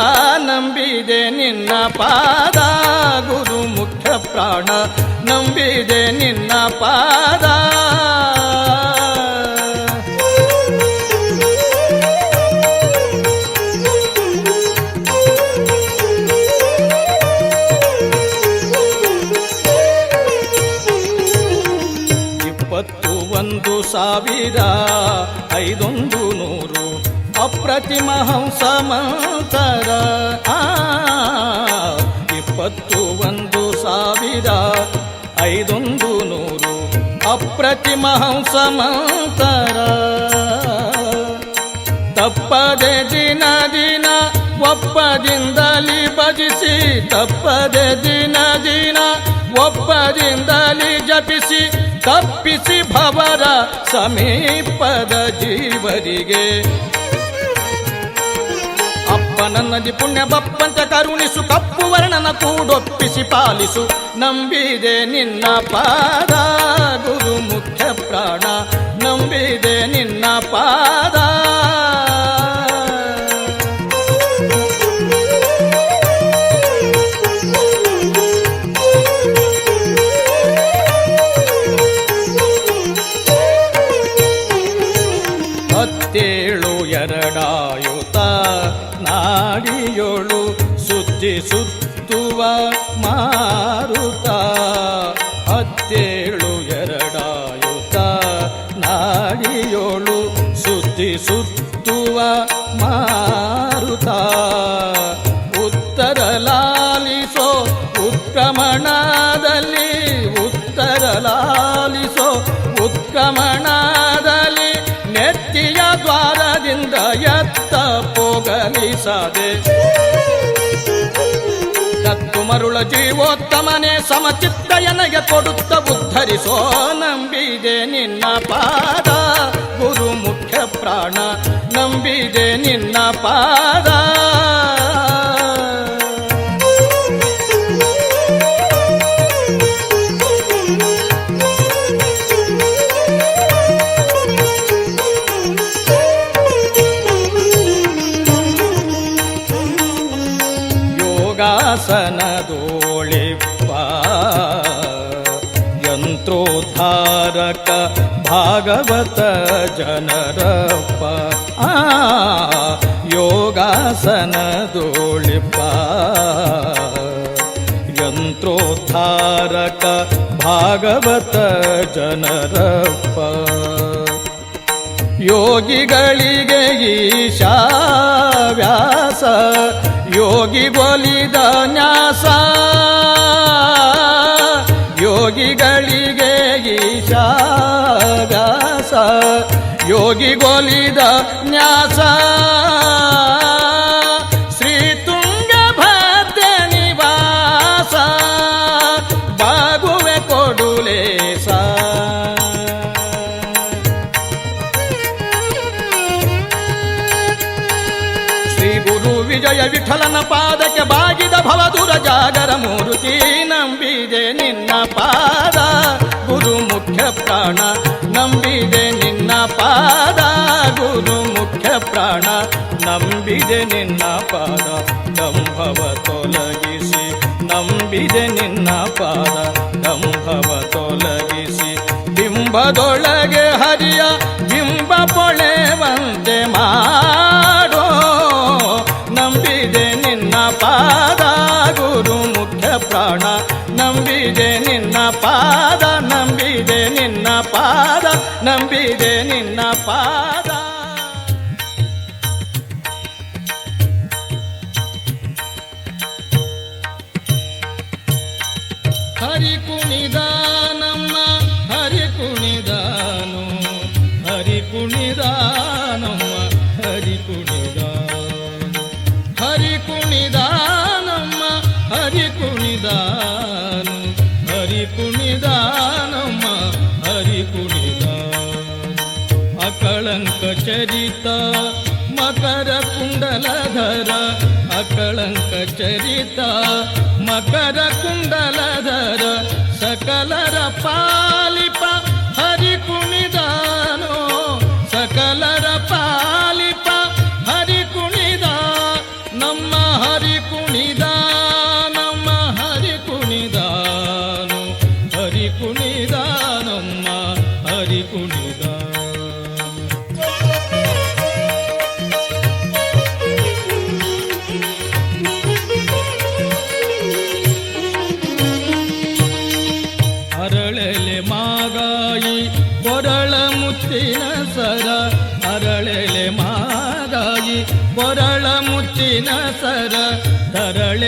ನಂಬಿದೆ ನಿನ್ನ ಪಾದ ಗುರು ಮುಖ್ಯ ಪ್ರಾಣ ನಂಬಿದೆ ನಿನ್ನ ಪಾದ ಒಂದು ಸಾವಿರ 500 ಅಪ್ರತಿಮ ಹಂಸ ಮಂತರ 21,500 ಅಪ್ರತಿಮ ಹಂಸ ಮಂತರ ತಪ್ಪದೆ ದಿನ ದಿನ ಒಪ್ಪದಿಂದಲಿ ಭಜಿಸಿ ತಪ್ಪದೆ ದಿನ ದಿನ ಒಪ್ಪದಿಂದಲಿ ಜಪಿಸಿ ತಪ್ಪಿಸಿ ಭವರ ಸಮೀಪದ ಜೀವರಿಗೆ ಅಪ್ಪನನ್ನದಿ ಪುಣ್ಯ ಬಪ್ಪಂತ ಕರುಣಿಸು ಕಪ್ಪು ವರ್ಣನ ಕೂಡೊಪ್ಪಿಸಿ ಪಾಲಿಸು ನಂಬಿದೆ ನಿನ್ನ ಪಾದ ಗುರು ಮುಖ್ಯ ಪ್ರಾಣ ನಂಬಿದೆ ನಿನ್ನ ಪಾದ ಹತ್ತೇಳು ಎರಡಾಯುತ ನಾಡಿಯೋಳು ಸುತ್ತಿ ಸುತ್ತುವ ಮಾರುತ ಹತ್ತೇಳು ಎರಡಾಯುತ ನಾಡಿಯೋಳು ಸುತ್ತಿ ಸುತ್ತುವ ಮಾರುತ ಉತ್ತರ ಲಾಲಿಸೋ ಉತ್ಕ್ರಮಣದಲ್ಲಿ ಉತ್ತರ ಲಾಲಿಸೋ ಉತ್ಕ್ರಮಣದಲ್ಲಿ ನೆತ್ತಿಯ ದ್ವಾರದಿಂದ ಎತ್ತ ಪೋಗಲಿಸದೆ ಕತ್ತು ಮರುಳ ಜೀವೋತ್ತಮನೆ ಸಮಚಿತ್ತಯನಗೆ ಕೊಡುತ್ತ ಉದ್ಧರಿಸೋ ನಂಬಿದೆ ನಿನ್ನ ಪಾದ ಗುರು ಮುಖ್ಯ ಪ್ರಾಣ ನಂಬಿದೆ ನಿನ್ನ ಪಾದ ಯೋಗಾಸನದೋಳಿಪ್ಪ ಯಂತ್ರೋದ್ಧಾರಕ ಭಾಗವತ ಜನರಪ್ಪ ಯೋಗಾಸನದೋಳಿಪ್ಪ ಯಂತ್ರೋದ್ಧಾರಕ ಭಾಗವತ ಜನರಪ್ಪ ಯೋಗಿಗಳಿಗೆ ಈಶಾ ವ್ಯಾಸ ಯೋಗಿಗೊಲಿದ ನ್ಯಾಸ ಯೋಗಿಗಳಿಗೆ ಈಶಾ ವ್ಯಾಸ ಯೋಗಿಗೊಲಿದ ನ್ಯಾಸ ಶ್ರೀ ತುಂಗಭದ್ರ ನಿವಾಸ ಬಾಗುವೆ ಕೊಡುಲೇಸ ವಿಜಯ ವಿಠಲನ ಪಾದಕ್ಕೆ ಬಾಗಿದ ಭವದುರ ಜಾಗರ ಮೂರುತಿ ನಂಬಿದೆ ನಿನ್ನ ಪಾದ ಗುರು ಮುಖ್ಯ ಪ್ರಾಣ ನಂಬಿದೆ ನಿನ್ನ ಪಾದ ಗುರು ಮುಖ್ಯ ಪ್ರಾಣ ನಂಬಿದೆ ನಿನ್ನ ಪಾದ ದಂಭವ ತೊಲಗಿಸಿ ನಂಬಿದೆ ನಿನ್ನ ಪಾದ ದಂಭವ ತೊಲಗಿಸಿ ಬಿಂಬದೊಳಗೆ ಹರಿಯ ಬಿಂಬ ಪೊಳೆವಂತೆ ಮಾಡೋ ನಂಬಿದೆ ನಿನ್ನ ಪಾದ ಗುರು ಮುಖ್ಯ ಪ್ರಾಣ ನಂಬಿದೆ ನಿನ್ನ ಪಾದ ನಂಬಿದೆ ನಿನ್ನ ಪಾದ ನಂಬಿದೆ ನಿನ್ನ ಪಾದ ಹರಿ ಕುಣಿದಾನಮ್ಮ ಹರಿ ಕುಣಿದಾನು ಹರಿ ಕುಣಿದಾನಮ್ಮ ಹರಿ ಕುಣಿದಾನು ಹರಿ ಕುಣಿದಾನಮ್ಮ ಹರಿ ಕುಣಿದಾನು ಹರಿ ಕುಣಿದಾನಮ್ಮ ಹರಿ ಕುಣಿದಾನು ಅಕಳಂಕ ಚರಿತ ಮಕರ ಕುಂಡಲಧರ ಅಕಳಂಕ ಚರಿತ ಮಕರ ಕುಂಡಲಧರ ಸಕಲರ ಪಾಲಿಪ ಹರಿ ಕುಣಿದಾನೋ ಸಕಲರ ಪಾಲಿಪ ಹರಿ ಕುಣಿದ ನಮ್ಮ ಹರಿ ಕುಣಿದ ನಮ್ಮ ಹರಿ ಕುಣಿದಾನು ಹರಿ ಕುಣಿದ ನಮ್ಮ ಹರಿ ಕುಣಿದ ಅರಳೆಲೆ ಮಾಗಾಯಿ ಕೊರಳ ಮುತ್ತಿನ ಸರ ಅರಳೆಲೆ ಮಾಗಾಯಿ ಕೊರಳ ಮುತ್ತಿನ ಸರ ತರಳೆಯರೊಡಗೂಡಿ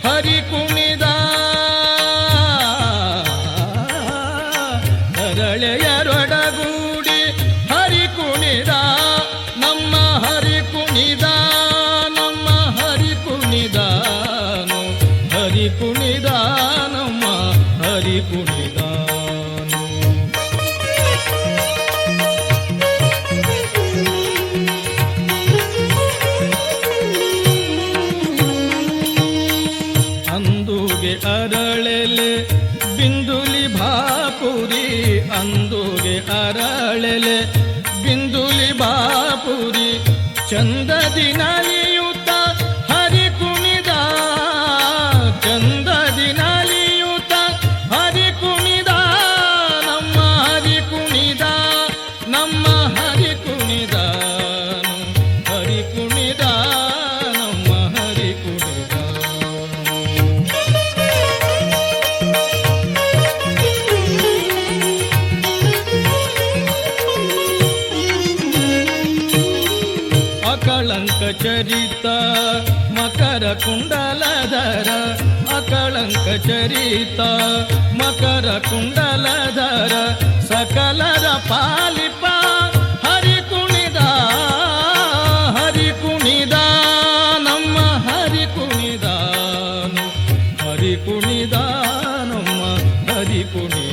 ಹರಿ ಕುಣಿದ ತರಳೆಯರೊಡಗೂಡಿ ಹರಿ ಕುಣಿದ ನಮ್ಮ ಹರಿ ಕುಣಿದ ನಮ್ಮ ಹರಿ ಕುಣಿದಾನು ಹರಿ ಕುಣಿದ ನಮ್ಮ ಹರಿ ಕುಣಿದಾನು ಅಂದುಗೆ ಅರಳೆಲೆ ಬಿಂದುಲಿ ಭಾಪುರಿ ಅಂದುಗೆ ಅರಳೆಲೆ ಬಿಂದುಲಿ ಬಾಪುರಿ ಚಂದದಿ ನಲಿಯುತ್ತ ಹರಿ ಕುಣಿದ ಚಂದದಿ ನಲಿಯುತ್ತ ಹರಿ ಕುಣಿದ ನಮ್ಮ ಹರಿ ಕುಣಿದ ನಮ್ಮ ಹರಿ ಕುಣಿದ ಹರಿ ಕುಣಿದ ನಮ್ಮ ಹರಿ ಕುಣಿದ ಅಕಳಂಕ ಚರಿತ ಮಕರ ಕುಂಡಲಧರ ಅಕಳಂಕ ಚರಿತ ಮಕರ ಕುಂಡಲಧರ ಸಕಲರ ಪಾಲಿಪ ಹರಿ ಕುಣಿದ ಹರಿ ಕುಣಿದ ನಮ್ಮ ಹರಿ ಕುಣಿದಾನು ಹರಿ ಕುಣಿದ ನಮ್ಮ ಹರಿ ಕುಣಿದ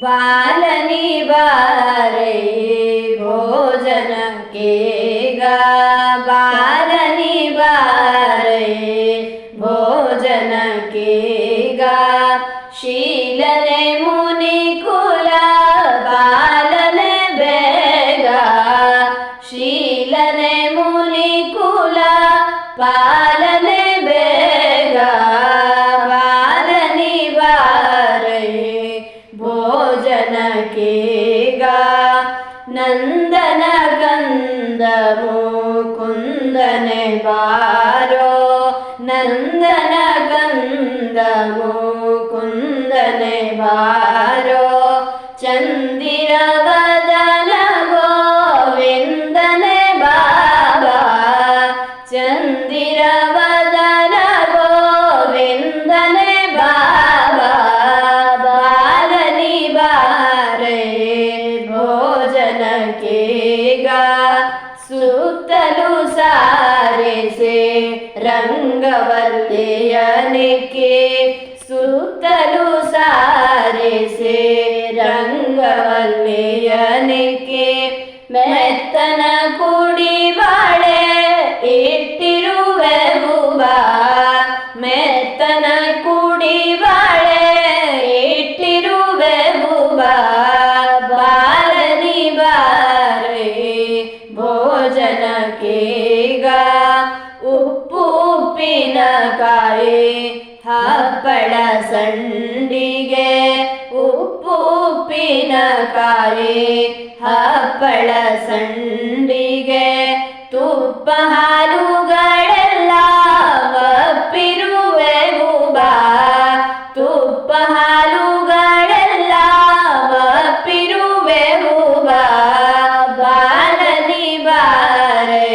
ಬಾಲನಿ ಬಾರೈ ಭೋಜನಕ್ಕೇಗ ಬಾಲನಿ ಬಾರೈ ಭೋಜನಕ್ಕೇಗ ಶೀಲನೆ ಮುನಿ ಕುಲ ಬಾಲನೆ ಬೇಗ ಶೀಲನೆ ಮುನಿ ಕುಲ ಪಾಲನೆ ಬೇಗ ಬಾಲನಿ ಬಾರೈ ಭೋಜನಕ್ಕೇಗ ನಂದನ ಗಂಧ ಮುಕುಂದನೆ ಬಾರೋ ನಂದನ ಗಂಧ ಮುಕುಂದನೆ ಬಾರೋ ಚಂದಿರ ವದನ ಗೋವಿಂದನೆ ಬಾಬಾ ಚಂದಿರ ವದನ ಗೋವಿಂದನೆ ಬಾಬಾ ಬಾಲನಿ ಬಾರೈ ಭೋಜನಕ್ಕೇಗ ಸುತ್ತಲೂ ಸಾರಿಸೆ ರಂಗವಲ್ಲೆಯನಿಕೆ ಸುತ್ತಲೂ ಸಾರಿಸೆ ರಂಗವಲ್ಲೆಯನಿಕೆ ಮೆತ್ತನ ಕುಡಿ ಬಾಳೆ ಇಟ್ಟಿರುವೆ ಬಾ ಮೆತ್ತನ ಕುಡಿ ಬಾಳೆ ಇಟ್ಟಿರುವೆ ಬಾ ಬಾಲನಿ ಬಾರೈ ಭೋಜನಕ್ಕೇಗ ಉಪ್ಪು ಉಪ್ಪಿನಕಾಯಿ ಹಪ್ಪಳ ಸಂಡಿಗೆ ಉಪ್ಪು ಉಪ್ಪಿನಕಾಯಿ ಹಪ್ಪಳ ಸಂಡಿಗೆ ತುಪ್ಪ ಹಾಲುಗಳೆಲ್ಲ ಒಪ್ಪಿರುವೆ ಬಾ ತುಪ್ಪ ಹಾಲುಗಳೆಲ್ಲ ಒಪ್ಪಿರುವೆ ಬಾ ಬಾಲನಿ ಬಾರೈ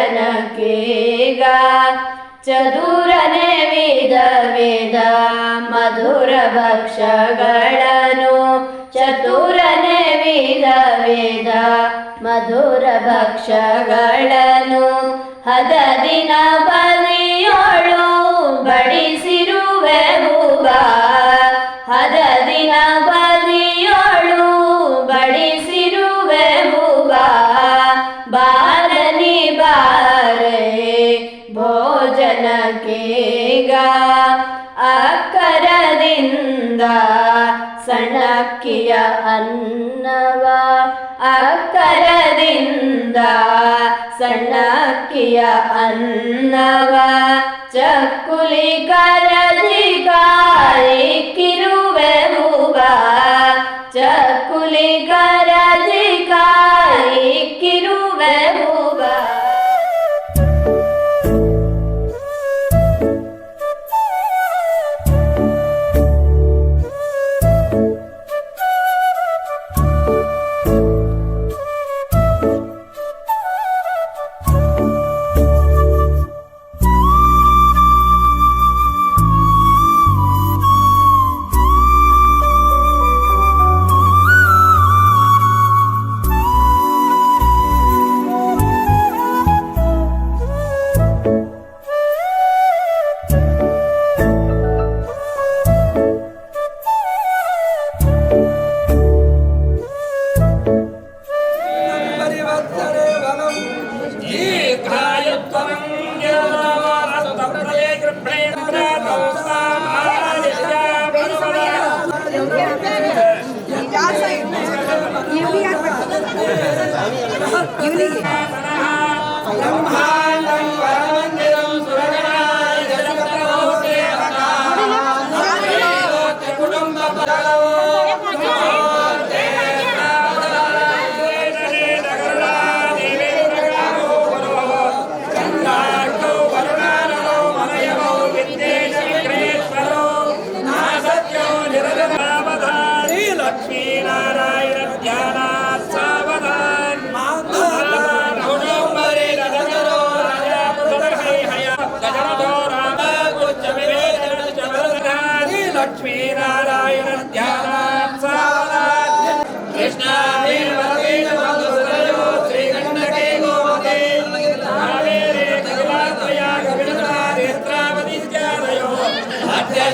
ಭೋಜನಕ್ಕೇಗ ಚದುರನೆ ವಿಧ ವಿಧ ಮಧುರ ಭಕ್ಷಗಳನ್ನು ಚತುರನೆ ವಿಧ ವಿಧ ಮಧುರ ಭಕ್ಷಗಳನ್ನು ಹದದಿನ ಬಲಿಯೋಳು ಬಡಿಸಿರುವೆ ಬಾ ಹದದಿನ ಬಲಿಯೋಳು ಬಡಿಸಿರುವೆ ಬಾ ಬಾಲನಿ ಬಾರೈ ಭೋಜನಕ್ಕೇಗ ಅಕ್ಕರದಿಂದ ಸಣ್ಣಕ್ಕಿಯ ಅನ್ನವ ಅಕ್ಕರದಿಂದ ಸಣ್ಣಕ್ಕಿಯ ಅನ್ನವ ಚಕ್ಕುಲಿ ಕರದಿ ಕಾಯಿಕ್ಕಿರುವೆ ಬಾ ಚಕ್ಕುಲಿ ಕರದಿ ಕಾಯಿಕ್ಕಿರುವೆ ಬಾ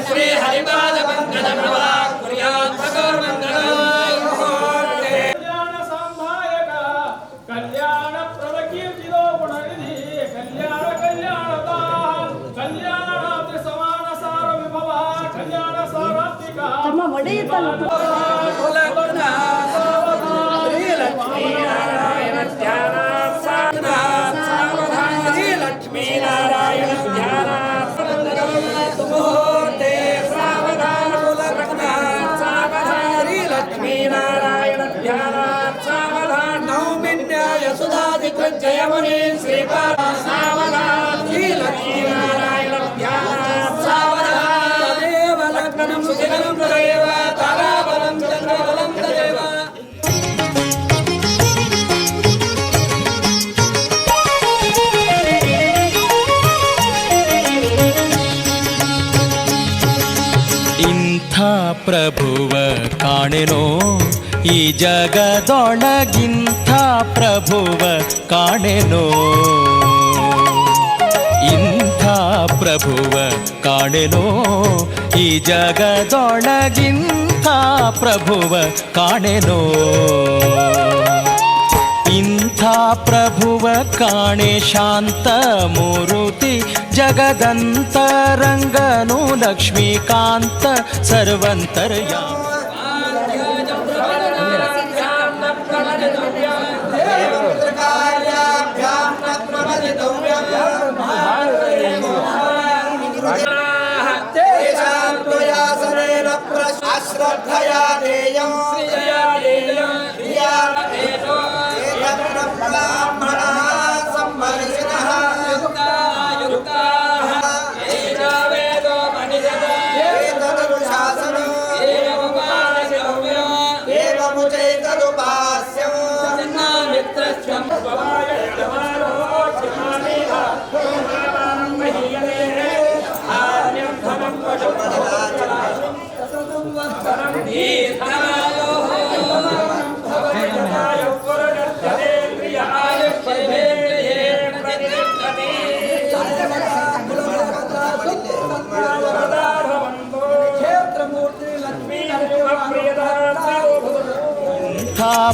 ಶ್ರೀ ಹರಿಪಾದ ಪಂಕಜ ಪ್ರಭಾ ಕುರ್ಯಾತ್ಮಕ ತಮ್ಮ ಒಡೆಯುತ್ತಲ್ಲ जयमणि श्रीपाद सावधान श्री लक्ष्मी नारायण ध्यान सावधान तदेव लग्नं सुदिनं तदेव ताराबलं चन्द्रबलं तदेव ಇಂಥ ಪ್ರಭುವ ಕಾಣೆನೋ ಈ ಜಗದೊಳಗಿಂಥ ಪ್ರಭುವ ಕಾಣೆನೋ ಇಂಥ ಪ್ರಭುವ ಕಾಣೆನೋ ಈ ಜಗದೊಳಗಿಂಥ ಪ್ರಭುವ ಕಾಣೆನೋ ಇಂಥ ಪ್ರಭುವ ಕಾಣೆ ಶಾಂತ ಮೂರುತಿ ಜಗದಂತರಂಗನು ಲಕ್ಷ್ಮೀಕಾಂತ ಸರ್ವಂತರ್ಯಾಮಿ श्रद्धया देयं ब्राह्मणः सम्मर्शिनः युक्ताः वेदो मणिजदा एतदनुशासनो एवमुचैतदुपास्यं मित्रस्वं स्वभाय नमो क्षमामेहा महीयते आर्यं धनं पशुपदाचलाशं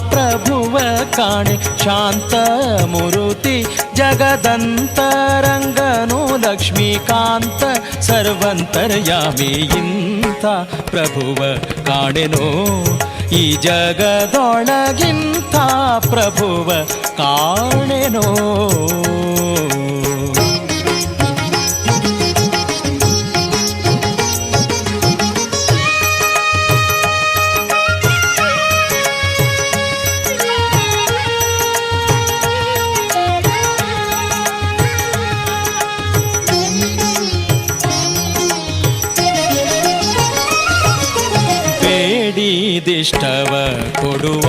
ಪ್ರಭುವ ಕಾಣೆ ಶಾಂತ ಮುರುತಿ ಜಗದಂತರಂಗನು ಲಕ್ಷ್ಮೀಕಾಂತ ಸರ್ವಂತರ್ಯಾಮಿ ಇಂಥ ಪ್ರಭುವ ಕಾಣೆನೋ ಈ ಜಗದೊಳಗಿಂಥ ಪ್ರಭುವ ಕಾಣೆನೋ ಬೇಡಿದಿಷ್ಟವ ಕೊಡುವ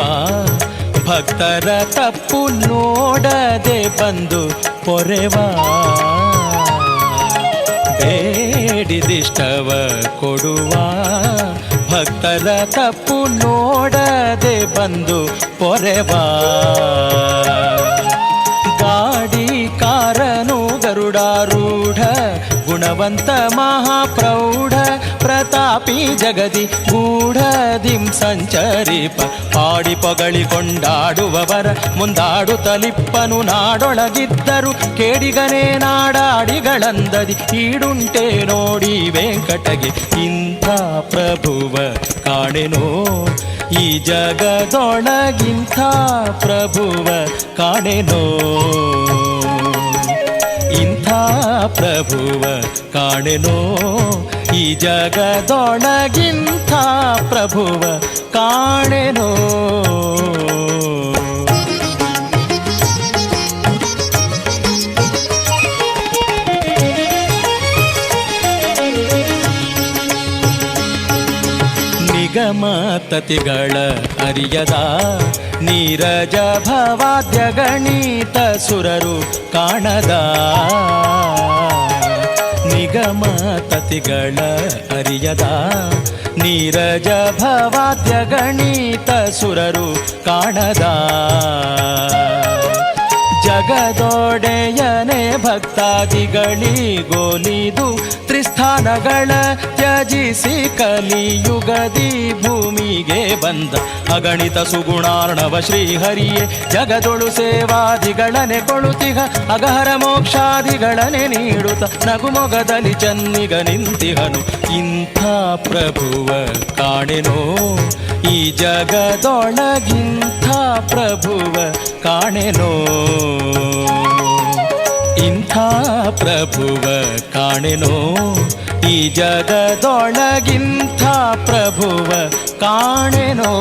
ಭಕ್ತರ ತಪ್ಪು ನೋಡದೆ ಬಂದು ಪೊರೆವ ಬೇಡಿದಿಷ್ಟವ ಕೊಡುವ ಭಕ್ತರ ತಪ್ಪು ನೋಡದೆ ಬಂದು ಪೊರೆವ ಗಾಡಿಕಾರನು ಗರುಡಾರೂಢ ಗುಣವಂತ ಮಹಾಪ್ರೌಢ ಪ್ರತಾಪಿ ಜಗದಿ ಗೂಢದಿಂ ಸಂಚರಿಪ ಹಾಡಿ ಪೊಗಳಿ ಕೊಂಡಾಡುವವರ ಮುಂದಾಡುತ್ತಲಿಪ್ಪನು ನಾಡೊಳಗಿದ್ದರು ಕೇಡಿಗನೇ ನಾಡಾಡಿಗಳಂದದಿ ಈಡುಂಟೆ ನೋಡಿ ವೆಂಕಟಗೆ ಇಂಥ ಪ್ರಭುವ ಕಾಣೆನೋ ಈ ಜಗದೊಳಗಿಂಥ ಪ್ರಭುವ ಕಾಣೆನೋ ಇಂಥ ಪ್ರಭುವ ಕಾಣೆನೋ ಈ ಜಗದೊಳಗಿಂಥ ಪ್ರಭುವ ಕಾಣೆನೋ ನಿಗಮತತಿಗಳ ಅರಿಯದ ನೀರಜ ಭವಾದ್ಯ ಗಣಿತ ಸುರರು ಕಾಣದ ನಿಗಮತತಿಗಳ ಅರಿಯದ ನೀರಜ ಭವಾದ್ಯ ಗಣಿತ ಸುರರು ಕಾಣದ ಜಗದೊಡೆಯನೆ ಭಕ್ತಾದಿಗಳಿಗೋಲಿದು ತ್ರಿಸ್ತ ಬಂಧನಗಳ ತ್ಯಜಿಸಿ ಕಲಿಯುಗದಿ ಭೂಮಿಗೆ ಬಂದ ಅಗಣಿತ ಸುಗುಣಾರ್ಣವ ಶ್ರೀಹರಿಯೇ ಜಗದೊಳು ಸೇವಾದಿಗಳನೆ ಕೊಳುತಿಗ ಅಗಹರ ಮೋಕ್ಷಾದಿಗಳನೆ ನೀಡುತ್ತ ನಗುಮೊಗದಲ್ಲಿ ಚನ್ನಿಗ ನಿಂತಿಹನು ಇಂಥ ಪ್ರಭುವ ಕಾಣೆನೋ ಈ ಜಗದೊಳಗಿಂಥ ಪ್ರಭುವ ಕಾಣೆನೋ ಇಂಥ ಪ್ರಭುವ ಕಾಣೆನೋ ಈ ಜಗದೊಳಗಿಂಥ ಪ್ರಭುವ ಕಾಣೆನೋ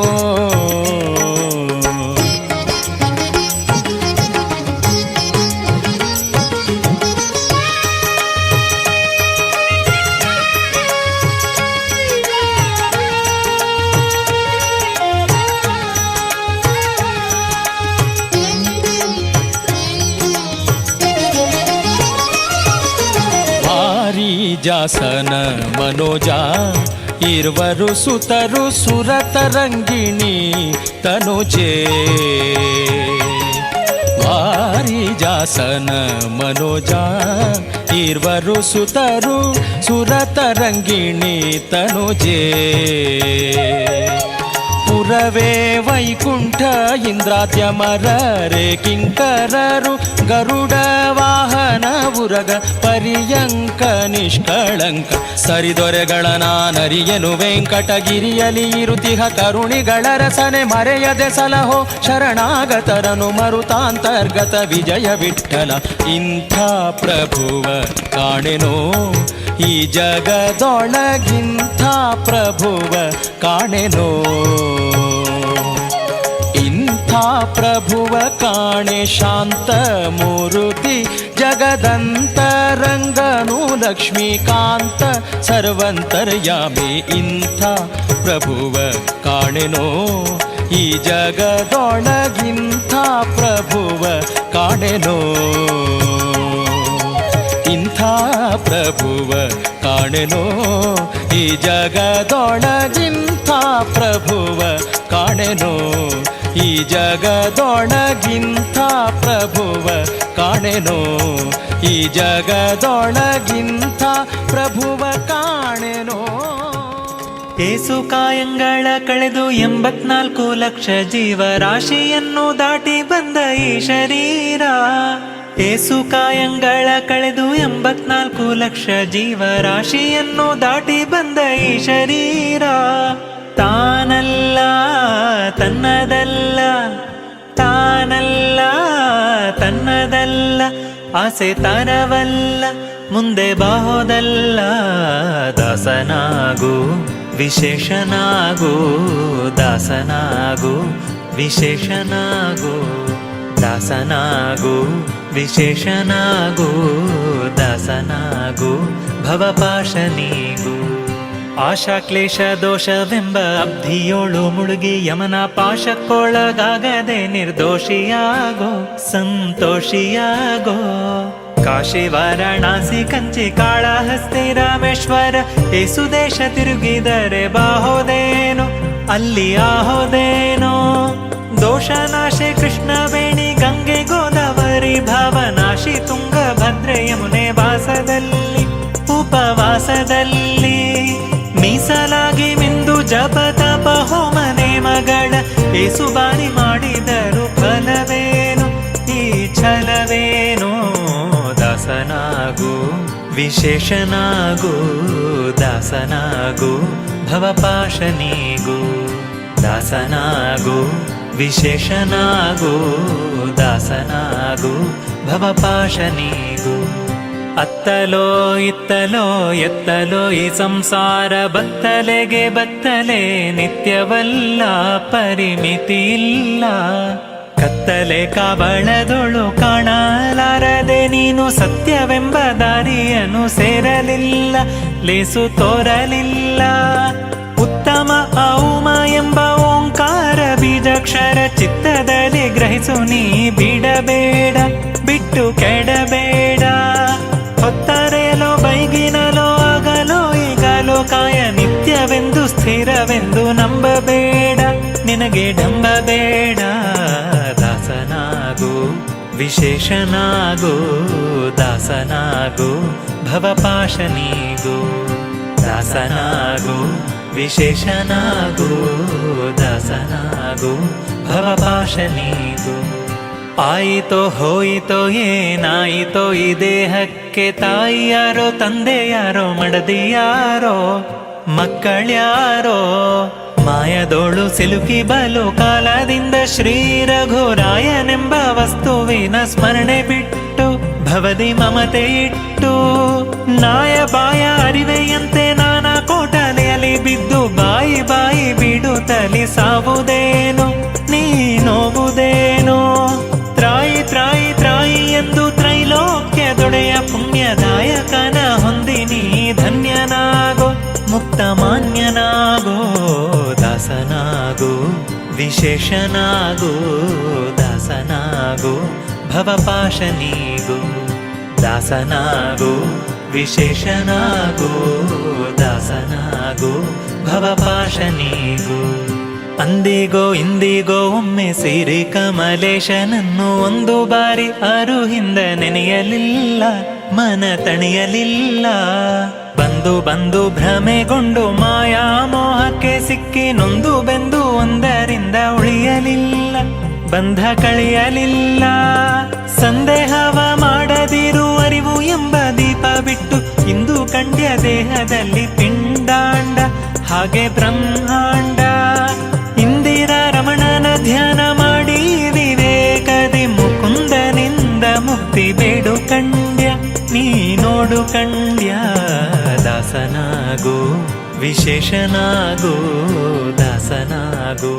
ಜಾಸನ ಮನೋಜ ಇರುವರು ಸುತರು ಸುರತರಂಗಿಣಿ ತನುಜೆ ವಾರಿ ಜಾಸನ ಮನೋಜ ಇರುವರು ಸುತರು ಸುರತರಂಗಿಣಿ ತನುಜೆ ಪುರವೇ ವೈಕುಂಠ ಇಂದ್ರಾದ್ಯಮರರೆ ಕಿಂಕರರು ಗರುಡ ವಾಹನ ಉರಗ ಪರ್ಯಂಕ ನಿಷ್ಕಳಂಕ ಸರಿದೊರೆಗಳ ನಾನರಿಯನು ವೆಂಕಟಗಿರಿಯಲಿ ಇರುತಿಹ ಕರುಣಿಗಳ ರಸನೆ ಮರೆಯದೆ ಸಲಹೋ ಶರಣಾಗತರನು ಮರುತಾಂತರ್ಗತ ವಿಜಯ ವಿಠಲ ಇಂಥ ಪ್ರಭುವ ಕಾಣೆನೋ ಈ ಜಗದೊಳಗಿಂಥ ಪ್ರಭುವ ಕಾಣೆನೋ ಇಂಥ ಪ್ರಭುವ ಕಾಣೆ ಶಾಂತ ಮೂರುತಿ ಜಗದಂತರಂಗನು ಲಕ್ಷ್ಮೀಕಾಂತ ಸರ್ವಂತರ್ಯಾಮಿ ಇಂಥ ಪ್ರಭುವ ಕಾಣೆನೋ ಈ ಜಗದೊಳಗಿಂಥ ಪ್ರಭುವ ಕಾಣೆನೋ ಇಂಥ ಪ್ರಭುವ ಕಾಣೆನೋ ಈ ಜಗದೊಳಗಿಂಥ ಪ್ರಭುವ ಕಾಣೆನೋ ಈ ಜಗದೊಳಗಿಂಥ ಪ್ರಭುವ ಕಾಣೆನೋ ಈ ಜಗದೊಳಗಿಂಥ ಪ್ರಭುವ ಕಾಣೆನೋ ಏಸು ಕಾಯಂಗಳ ಕಳೆದು 84 ಲಕ್ಷ ಜೀವರಾಶಿಯನ್ನು ದಾಟಿ ಬಂದ ಈ ಶರೀರ ಏಸು ಕಾಯಂಗಳ ಕಳೆದು 84 ಲಕ್ಷ ಜೀವರಾಶಿಯನ್ನು ದಾಟಿ ಬಂದ ಈ ಶರೀರ ತಾನಲ್ಲ ತನ್ನದಲ್ಲ ತಾನಲ್ಲ ತನ್ನದಲ್ಲ ಆಸೆ ತರವಲ್ಲ ಮುಂದೆ ಬಾಹೋದಲ್ಲ ದಾಸನಾಗು ವಿಶೇಷನಾಗು ದಾಸನಾಗು ವಿಶೇಷನಾಗು ದಾಸನಾಗು ವಿಶೇಷನಾಗು ದಾಸನಾಗು ಭವಪಾಶನಿಗೂ ಆಶಾ ಕ್ಲೇಶ ದೋಷವೆಂಬ ಅಬ್ಧಿಯೋಳು ಮುಳುಗಿ ಯಮನ ಪಾಶಕ್ಕೊಳಗಾಗದೆ ನಿರ್ದೋಷಿಯಾಗೋ ಸಂತೋಷಿಯಾಗೋ ಕಾಶಿ ವಾರಣಾಸಿ ಕಂಚಿ ಕಾಳಹಸ್ತಿ ರಾಮೇಶ್ವರ ಏಸು ದೇಶ ತಿರುಗಿದರೆ ಬಾಹೋದೇನೋ ಅಲ್ಲಿ ಆಹೋದೇನೋ ದೋಷನಾಶೆ ಕೃಷ್ಣವೇಣಿ ಗಂಗೆ ಗೋದಾವರಿ ಭಾವನಾಶಿ ತುಂಗಭದ್ರೆ ಯಮುನೆ ವಾಸದಲ್ಲಿ ಉಪವಾಸದಲ್ಲಿ ಮೀಸಲಾಗಿ ಮಿಂದು ಜಪ ತಪ ಹೋಮ ನೇಮಗಳ ಏಸು ಬಾರಿ ಮಾಡಿದರು ಫಲವೇನು ಈ ಛಲವೇನೋ ದಾಸನಾಗು ವಿಶೇಷನಾಗು ದಾಸನಾಗು ಭವಪಾಶನಿಗೂ ದಾಸನಾಗು ವಿಶೇಷನಾಗು ದಾಸನಾಗು ಭವಪಾಶನಿಗೂ ಅತ್ತಲೋ ಇತ್ತಲೋ ಎತ್ತಲೋ ಈ ಸಂಸಾರ ಬತ್ತಲೆಗೆ ಬತ್ತಲೆ ನಿತ್ಯವಲ್ಲ ಪರಿಮಿತಿ ಇಲ್ಲ ಕತ್ತಲೆ ಕವಳದೊಳು ಕಾಣಲಾರದೆ ನೀನು ಸತ್ಯವೆಂಬ ದಾರಿಯನ್ನು ಸೇರಲಿಲ್ಲ ಲೇಸು ತೋರಲಿಲ್ಲ ಉತ್ತಮ ಔಮ ಎಂಬ ಓಂಕಾರ ಬೀಜಾಕ್ಷರ ಚಿತ್ತದಲ್ಲಿ ಗ್ರಹಿಸು ನೀ ಬಿಡಬೇಡ ಬಿಟ್ಟು ಕೆಡಬೇಡ ಹೊತ್ತರೆಯಲೋ ಬೈಗಿನಲೋ ಆಗಲೋ ಈಗಲೋ ಕಾಯ ನಿತ್ಯವೆಂದು ಸ್ಥಿರವೆಂದು ನಂಬಬೇಡ ನಿನಗೆ ಡಂಬಬೇಡ ದಾಸನಾಗು ವಿಶೇಷನಾಗೋ ದಾಸನಾಗೋ ಭವಪಾಶನೀಗೋ ದಾಸನಾಗೋ ವಿಶೇಷನಾಗೋ ದಾಸನಾಗೋ ಭವಪಾಶನೀಗೋ. ಆಯಿತೋ ಹೋಯಿತೋ ಏನಾಯಿತೋ ಈ ದೇಹಕ್ಕೆ, ತಾಯಿಯಾರೋ ತಂದೆಯಾರೋ ಮಡದಿಯಾರೋ ಮಕ್ಕಳ್ಯಾರೋ ಮಾಯದೋಳು ಸಿಲುಕಿ ಬಲು ಕಾಲದಿಂದ ಶ್ರೀ ರಘುರಾಯನೆಂಬ ವಸ್ತುವಿನ ಸ್ಮರಣೆ ಬಿಟ್ಟು ಭವದಿ ಮಮತೆ ಇಟ್ಟು ನಾಯ ಬಾಯ ಅರಿವೆಯಂತೆ ನಾನಾ ಕೋಟಲೆಯಲ್ಲಿ ಬಿದ್ದು ಬಾಯಿ ಬಾಯಿ ಬಿಡುತ್ತಲಿ ಸಾವುದೇನು ನೀ ನೋವುದೇನೋ. ತ್ರಾಯಿ ತ್ರಾಯಿ ತ್ರಾಯಿ ಎಂದು ತ್ರೈಲೋಕ್ಯದೊಡೆಯ ಪುಣ್ಯದಾಯಕನ ಹೊಂದಿ ನೀ ಧನ್ಯನಾಗೋ ಮುಕ್ತ ಮಾನ್ಯನಾಗೋ ದಾಸನಾಗೋ ವಿಶೇಷನಾಗೋ ದಾಸನಾಗೋ ಭವಪಾಶನೀಗೋ ದಾಸನಾಗೋ ವಿಶೇಷನಾಗೋ ದಾಸನಾಗೋ ಭವಪಾಶನೀಗೋ. ಅಂದಿಗೋ ಇಂದಿಗೋ ಒಮ್ಮೆ ಸಿರಿ ಕಮಲೇಶನನ್ನು ಒಂದು ಬಾರಿ ಅರು ಹಿಂದ ನೆನೆಯಲಿಲ್ಲ ಮನ ತಣಿಯಲಿಲ್ಲ. ಬಂದು ಬಂದು ಭ್ರಮೆಗೊಂಡು ಮಾಯಾ ಮೋಹಕ್ಕೆ ಸಿಕ್ಕಿ ನೊಂದು ಬೆಂದು ಒಂದರಿಂದ ಉಳಿಯಲಿಲ್ಲ ಬಂಧ ಕಳೆಯಲಿಲ್ಲ. ಸಂದೇಹವ ಮಾಡದಿರು ಅರಿವು ಎಂಬ ದೀಪ ಬಿಟ್ಟು ಇಂದು ಕಂಡ್ಯ ದೇಹದಲ್ಲಿ ಪಿಂಡಾಂಡ ಹಾಗೆ ಬ್ರಹ್ಮಾಂಡ. ಇಂದಿರಾ ರಮಣನ ಧ್ಯಾನ ಮಾಡಿ ವಿವೇಕದಿ ಮುಕುಂದನಿಂದ ಮುಕ್ತಿ ಬೇಡು ಕಂಡ್ಯ ನೀ ನೋಡು ಕಂಡ್ಯ. ದಾಸನಾಗೋ ವಿಶೇಷನಾಗೋ ದಾಸನಾಗೋ.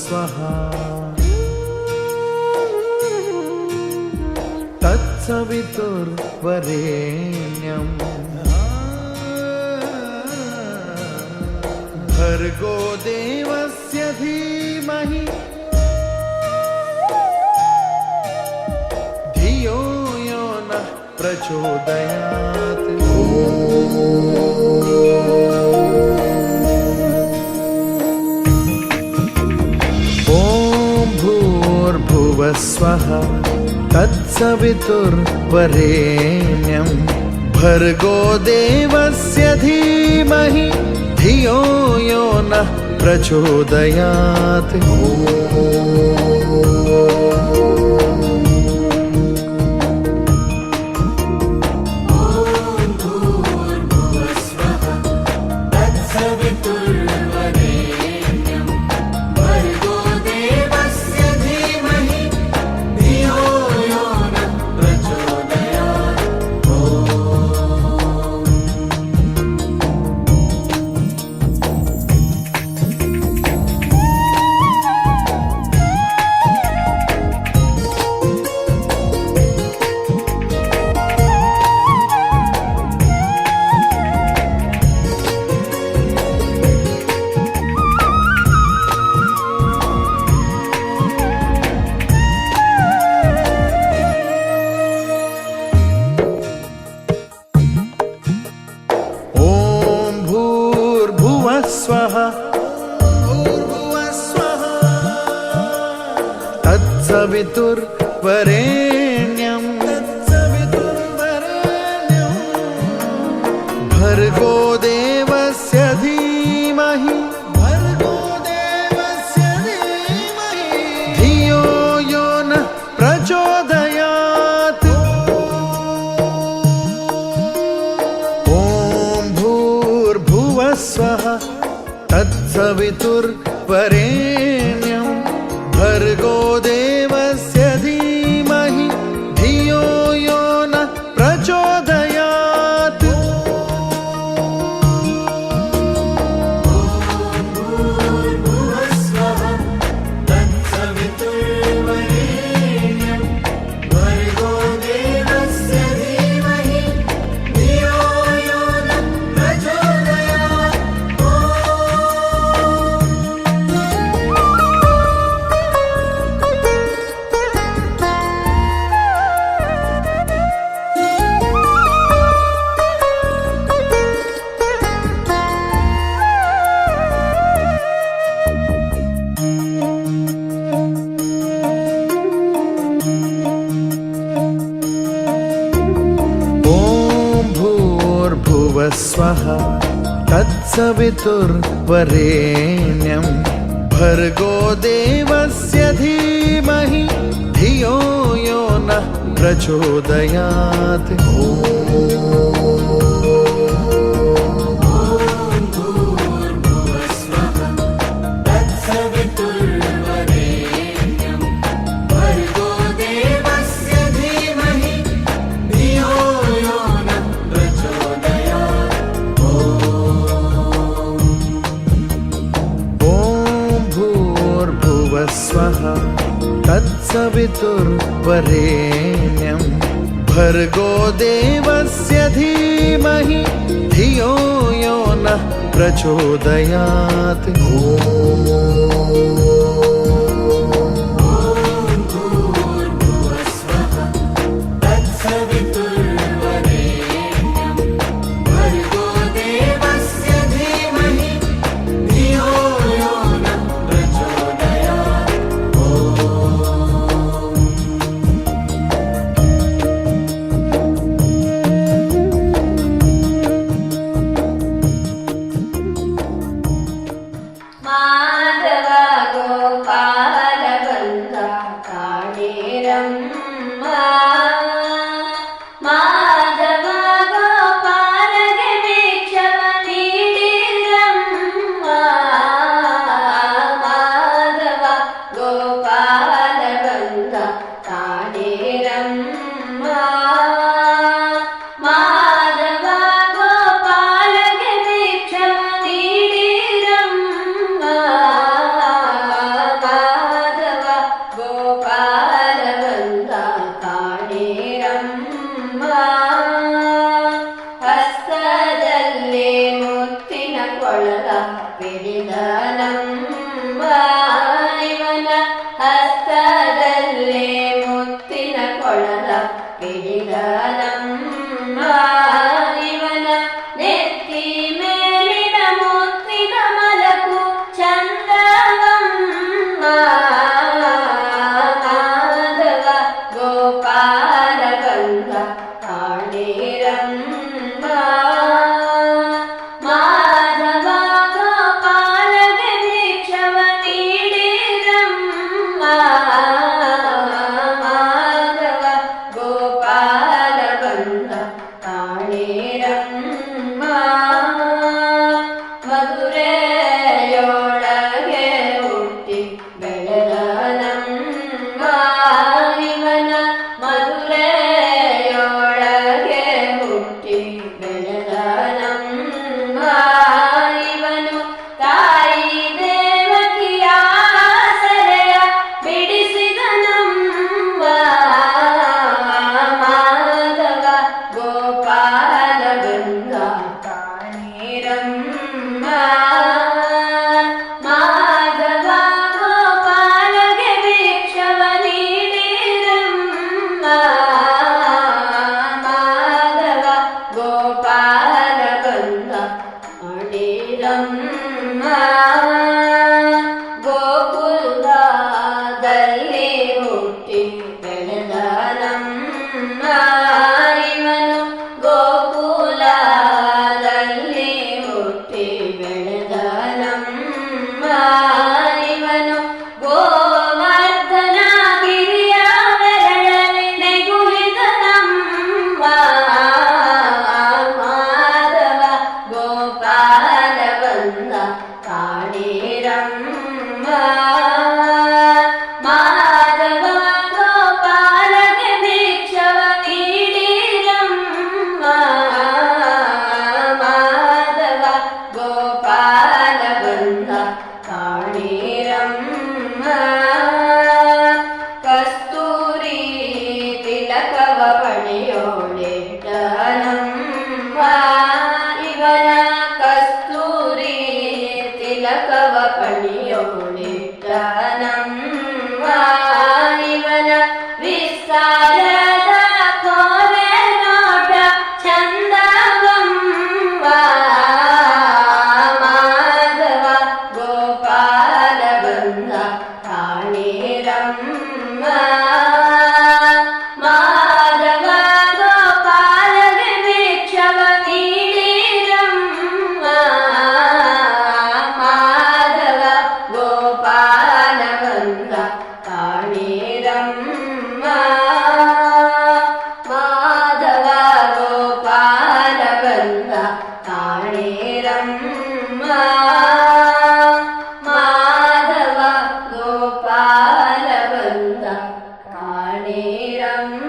स्वः तत्सवितुर्वरेण्यं भर्गो देवस्य धीमहि धियो यो नः प्रचोदयात्. स्वः तत्सवितुर्वरेण्यं भर्गो देवस्य धीमहि धियो यो नः प्रचोदयात्. तत्सवितुर्वरेण्यं भर्गो देवस्य धीमहि धियो यो नः प्रचोदयात्. ॐ भूर्भुवः स्वः तत्सवितुर्वरेण्यं भर्गो देवस्य धीमहि धियो यो नः प्रचोदयात्। स्वः तत्सवितुर्वरेण्यं भर्गो देवस्य धीमहि धियो यो नः प्रचोदयात्। स्वः तत्सवितुर्वरेण्यं भर्गो देवस्य धीमहि धियो यो नः प्रचोदयात्। ಮಾಧವ ಗೋಪಾಲ ಬಂದ ಕಾಣೇರಮ್ಮ, ಮಾಧವ ಗೋಪಾಲಗೆ ಭಿಕ್ಷವ ನೀಡಿರಮ್ಮ, ಮಾಧವ ಗೋಪಾಲ ಬಂದ ಕಾಣೇರಮ್ಮ, ಮಾಧವ ಗೋಪಾಲಗೆ ಭಿಕ್ಷವ ನೀಡಿರಮ್ಮ, ಮಾಧವ ಗೋಪಾಲ ಬಂದ ಕಾಣೇರಮ್ಮ, ಹಸ್ತದಲ್ಲೇ ಮುತ್ತಿನ ಕೊಳಲ ಪಿಡಿದನಮ್ಮ, ಇವನ ಹಸ್ತದಲ್ಲೇ ಮುತ್ತಿನ ಕೊಳಲ ಪಿಡಿದನಮ್ಮ, ಇವನ ನೆತ್ತಿ ಮೇಲಿನ ಮುತ್ತಿನ ಮಲಕು ಚಂದವಮ್ಮ, ಮಾಧವ ಗೋಪಾಲ ಬಂದ ಕಾಣೇರಮ್ಮ, ಮಾಧವ ಗೋಪಾಲಗೆ ಭಿಕ್ಷವ ನೀಡಿರಮ್ಮ, ಮಾಧವ ಗೋಪಾಲ ಬಂದ ಶಾರದ ಕೋರೆ ನೋಟ ಚಂದಗಂಬ ಮಾಧವ ಗೋಪಾಲ ಬಂದ ಕಾಣಿರಮ್ಮ ಮಾಧವ ಗೋಪಾಲಗೆ ಭಿಕ್ಷವ ನೀಡಿರಮ್ಮ ಮಾಧವ ಗೋಪಾಲ ಬಂದ ಕಾಣಿರಮ್ಮ ಮಾಧವ ಗೋಪಾಲ ಬಂದ ಕಾಣಿರಮ್ಮ ಮಾಧವ ಗೋಪಾಲ ಬಂದ ಕಾಣಿರಮ್ಮ.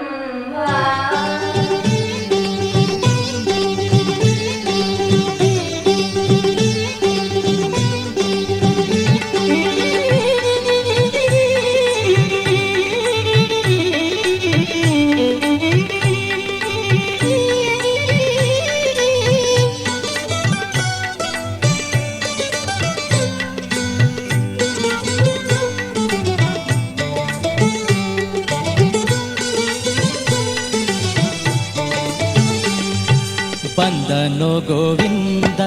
ಬಂದನು ಗೋವಿಂದ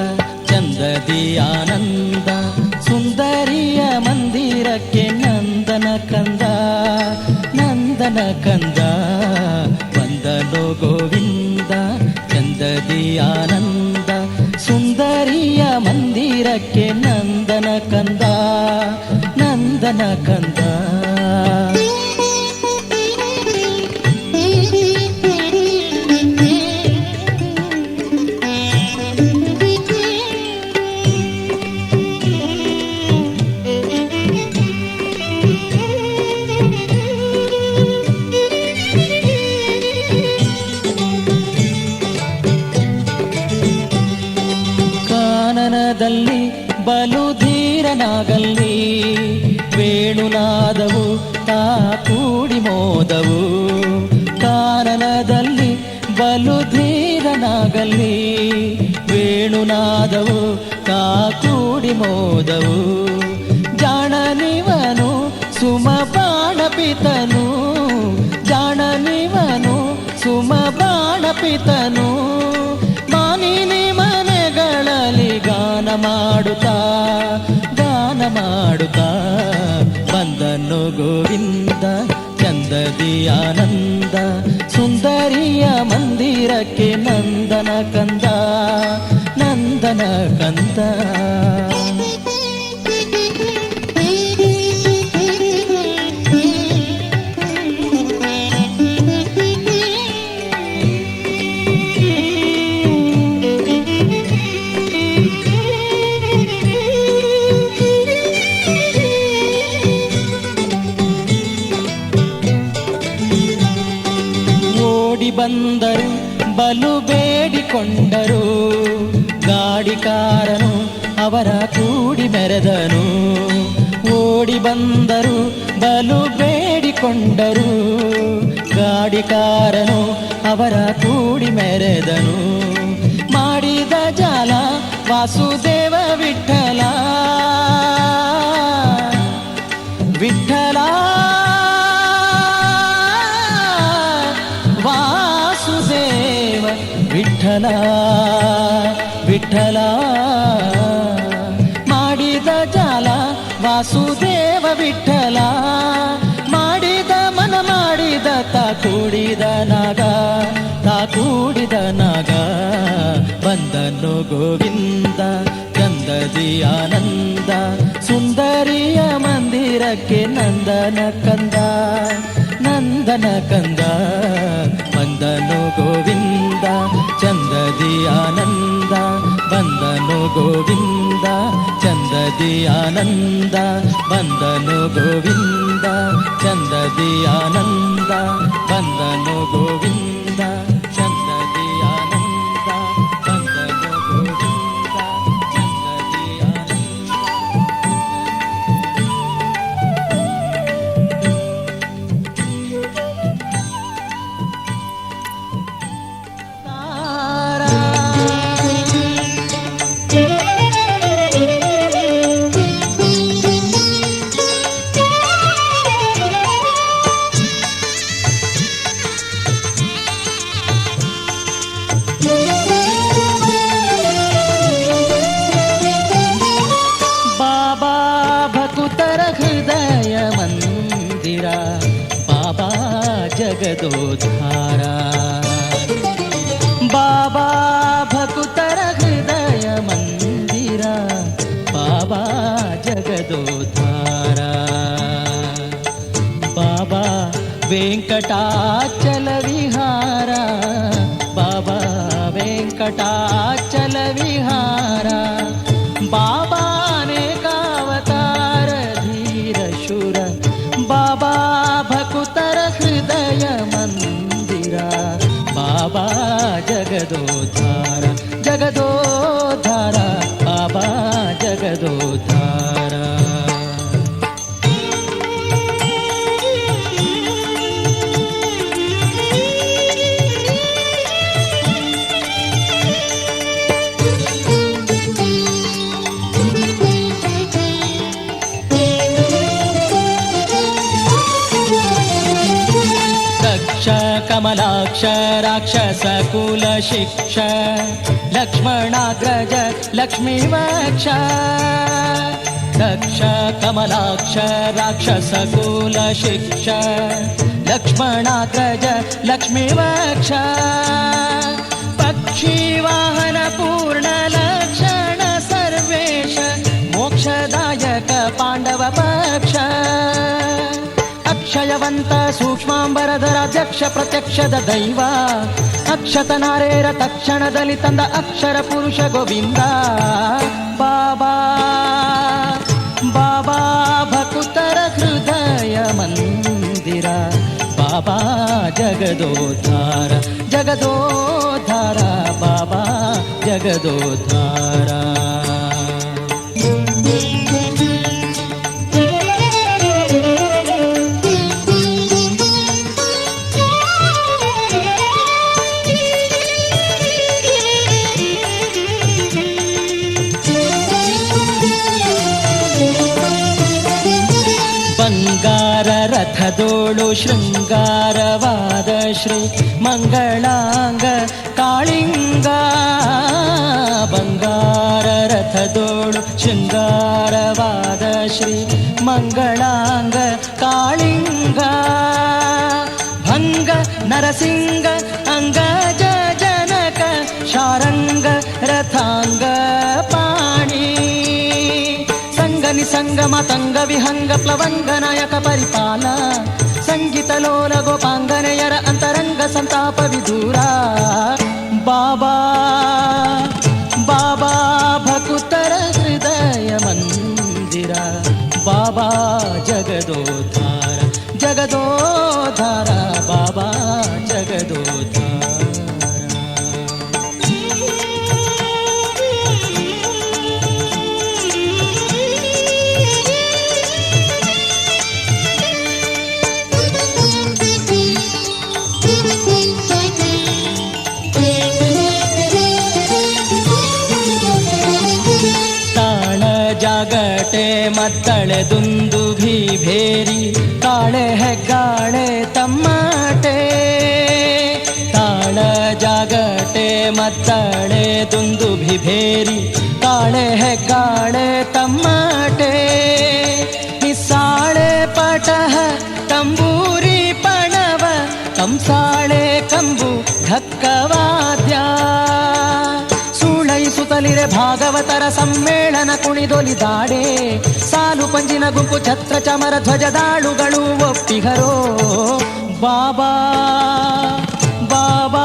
ಚಂದದಿ ಆನಂದ ಸುಂದರಿಯ ಮಂದಿರಕ್ಕೆ ನಂದನ ಕಂದ ನಂದನ ಕಂದ. ಬಂದನು ಗೋವಿಂದ ಚಂದದಿ ಆನಂದ ಸುಂದರಿಯ ಮಂದಿರಕ್ಕೆ ನಂದನ ಕಂದ ನಂದನ ಕಂದ. ಕಾನನದಲ್ಲಿ ಬಲು ಧೀರನಾಗಲ್ಲಿ ವೇಣುನಾದವು ತಾ ಕೂಡಿ ಮೋದವು. ಕಾನನದಲ್ಲಿ ಬಲು ಧೀರನಾಗಲ್ಲಿ ವೇಣುನಾದವು ತಾ ಕೂಡಿ ಮೋದವು. ಜಾಣನಿವನು ಸುಮಬಾಣಪಿತನು ಜಾಣನಿವನು ಸುಮಬಾಣಪಿತನು. ಮಾನಿನಿ ಮನೆಗಳಲ್ಲಿ ಗಾನ ಮಾಡುತ್ತಾ ಗಾನ ಮಾಡುತ್ತಾ ಬಂದನು ಗೋವಿಂದ ಚಂದದಿ ಆನಂದ ಸುಂದರಿಯ ಮಂದಿರಕ್ಕೆ ನಂದನ ಕಂದ ನಂದನ ಕಂದ. ಬಂದರು ಬಲು ಬೇಡಿಕೊಂಡರು ಗಾಡಿಕಾರನು ಅವರ ಕೂಡಿ ಮೆರೆದನು. ಓಡಿ ಬಂದರು ಬಲು ಬೇಡಿಕೊಂಡರು ಗಾಡಿಕಾರನು ಅವರ ಕೂಡಿ ಮೆರೆದನು. ಮಾಡಿದ ಜಾಲ ವಾಸುದೇವ ವಿಠಲ ವಿಠಲ ವಾಸುದೇವ ವಿಠಲ ವಿಠಲ. ಮಾಡಿದ ಜಾಲ ವಾಸುದೇವ ವಿಠಲ ಮಾಡಿದ ಮನ ಮಾಡಿದ ತಾ ಕೂಡಿದ ನಾಗ ತಾ ಕೂಡಿದ ನಾಗ. ಬಂದನು ಗೋವಿಂದ ಚಂದದಿ ಆನಂದ ಸುಂದರಿಯ ಮಂದಿರಕ್ಕೆ ನಂದನ ಕಂದ ನಂದನ ಕಂದ. ಬಂದನು ಗೋವಿಂದ ಚಂದದಿ ಆನಂದ ಬಂದನು ಗೋವಿಂದ ಚಂದದಿ ಆನಂದ ಬಂದನು ಗೋವಿಂದ ಚಂದದಿ ಆನಂದ ಬಂದನು ಗೋವಿಂದ ಚಂದದಿ ಆನಂದ ಬಂದನು ಗೋವಿಂದ ಚಂದದಿ ಆನಂದ. ಜಗದೋದ್ಧಾರ ಬಾಬಾ ಭಕುತರ ಹೃದಯ ಮಂದಿರ ಬಾಬಾ ಜಗದೋದ್ಧಾರ ಬಾಬಾ ವೆಂಕಟಾಚಲ ವಿಹಾರ ಬಾಬಾ ವೆಂಕಟಾಚಲ ವಿಹಾರ ಬಾಬಾ ಅನೇಕಾವತಾರ ಧೀರ ಶೂರ ಬಾಬಾ ಭಕುತರ ಹೃದಯ ಮಂದಿರ ಬಾಬಾ ಜಗದೋದ್ಧಾರ ಜಗದೋದ್ಧಾರ ಬಾಬಾ ಜಗದೋದ್ಧಾರ कमलाक्ष राक्षस कुल शिक्ष लक्ष्मणाग्रज लक्ष्मीवक्ष दक्ष कमलाक्ष राक्षस कुल शिक्ष लक्ष्मणाग्रज लक्ष्मीवक्ष पक्षी वाहन पूर्ण लक्षण सर्वेश मोक्षदायक पांडव पक्ष अक्षयवंत सूक्ष्मांबरधराध्यक्ष प्रत्यक्षದ ದೈವ ಅಕ್ಷತ ನಾರೇರ ತಕ್ಷಣದಲ್ಲಿ ತಂದ ಅಕ್ಷರ ಪುರುಷ ಗೋವಿಂದ ಬಾಬಾ ಬಾಬಾ ಭಕುತರ ಹೃದಯ ಮಂದಿರ ಬಾಬಾ ಜಗದೋದ್ಧಾರ ಜಗದೋದ್ಧಾರ ಬಾಬಾ ಜಗದೋದ್ಧಾರ ರಥದೋಳು ಶೃಂಗಾರವಾದ ಶ್ರೀ ಮಂಗಳಾಂಗ ಕಾಳಿಂಗ ಬಂಗಾರ ರಥದೋಳು ಶೃಂಗಾರವಾದ ಶ್ರೀ ಮಂಗಳಾಂಗ ಕಾಳಿಂಗ ಭಂಗ ನರಸಿಂಗ ಅಂಗಜ ಜನಕ ಶಾರಂಗ ರಥಾಂಗ ಪಾಣಿ ನಿಸಂಗಮ ತಂಗ ವಿಹಂಗ ಪ್ಲವಂಗ ನಾಯಕ ಪರಿಪಾಲ ಸಂಗೀತ ಲೋಲ ಗೋಪಾಂಗನೆಯರ ಅಂತರಂಗ ಸಂತಾಪ ವಿದೂರ ಬಾಬಾ ಬಾಬಾ ಭಕುತರ ಹೃದಯ ಮಂದಿರ ಬಾಬಾ ಜಗದೋದ್ಧಾರ ಜಗದೋದ್ಧಾರ ಬಾಬಾ ಜಗದೋದ್ಧಾರ ಜಾಗಟೆ ಮತ್ತಳೆ ದುಂದುಭಿ ಭೇರಿ ಕಾಳೆ ಹೆಗ್ಗಾಳೆ ತಮ್ಮಟೆ ತಾಳ ಜಾಗಟೆ ಮತ್ತಳೆ ದುಂದುಭಿ ಭೇರಿ ಕಾಳೆ ಹೆಗ್ಗಾಳೆ ತಮ್ಮಟೆ ನಿಸ್ಸಾಳೆ ಪಟಹ ತಂಬೂರಿ ಪಣವ ಕಂಸಾಳೆ ಕಂಬು ಢಕ್ಕವಾದ್ಯ ಸುತಲಿರೆ ಭಾಗವತರ ಸಮ್ಮೇಳನ ಕುಣಿದೊಲಿದಾಡೆ ಸಾಲು ಪಂಜಿನ ಗುಂಪು ಛತ್ರ ಚಮರ ಧ್ವಜದಾಳುಗಳು ಒಪ್ಪಿಗರೋ ಬಾಬಾ ಬಾಬಾ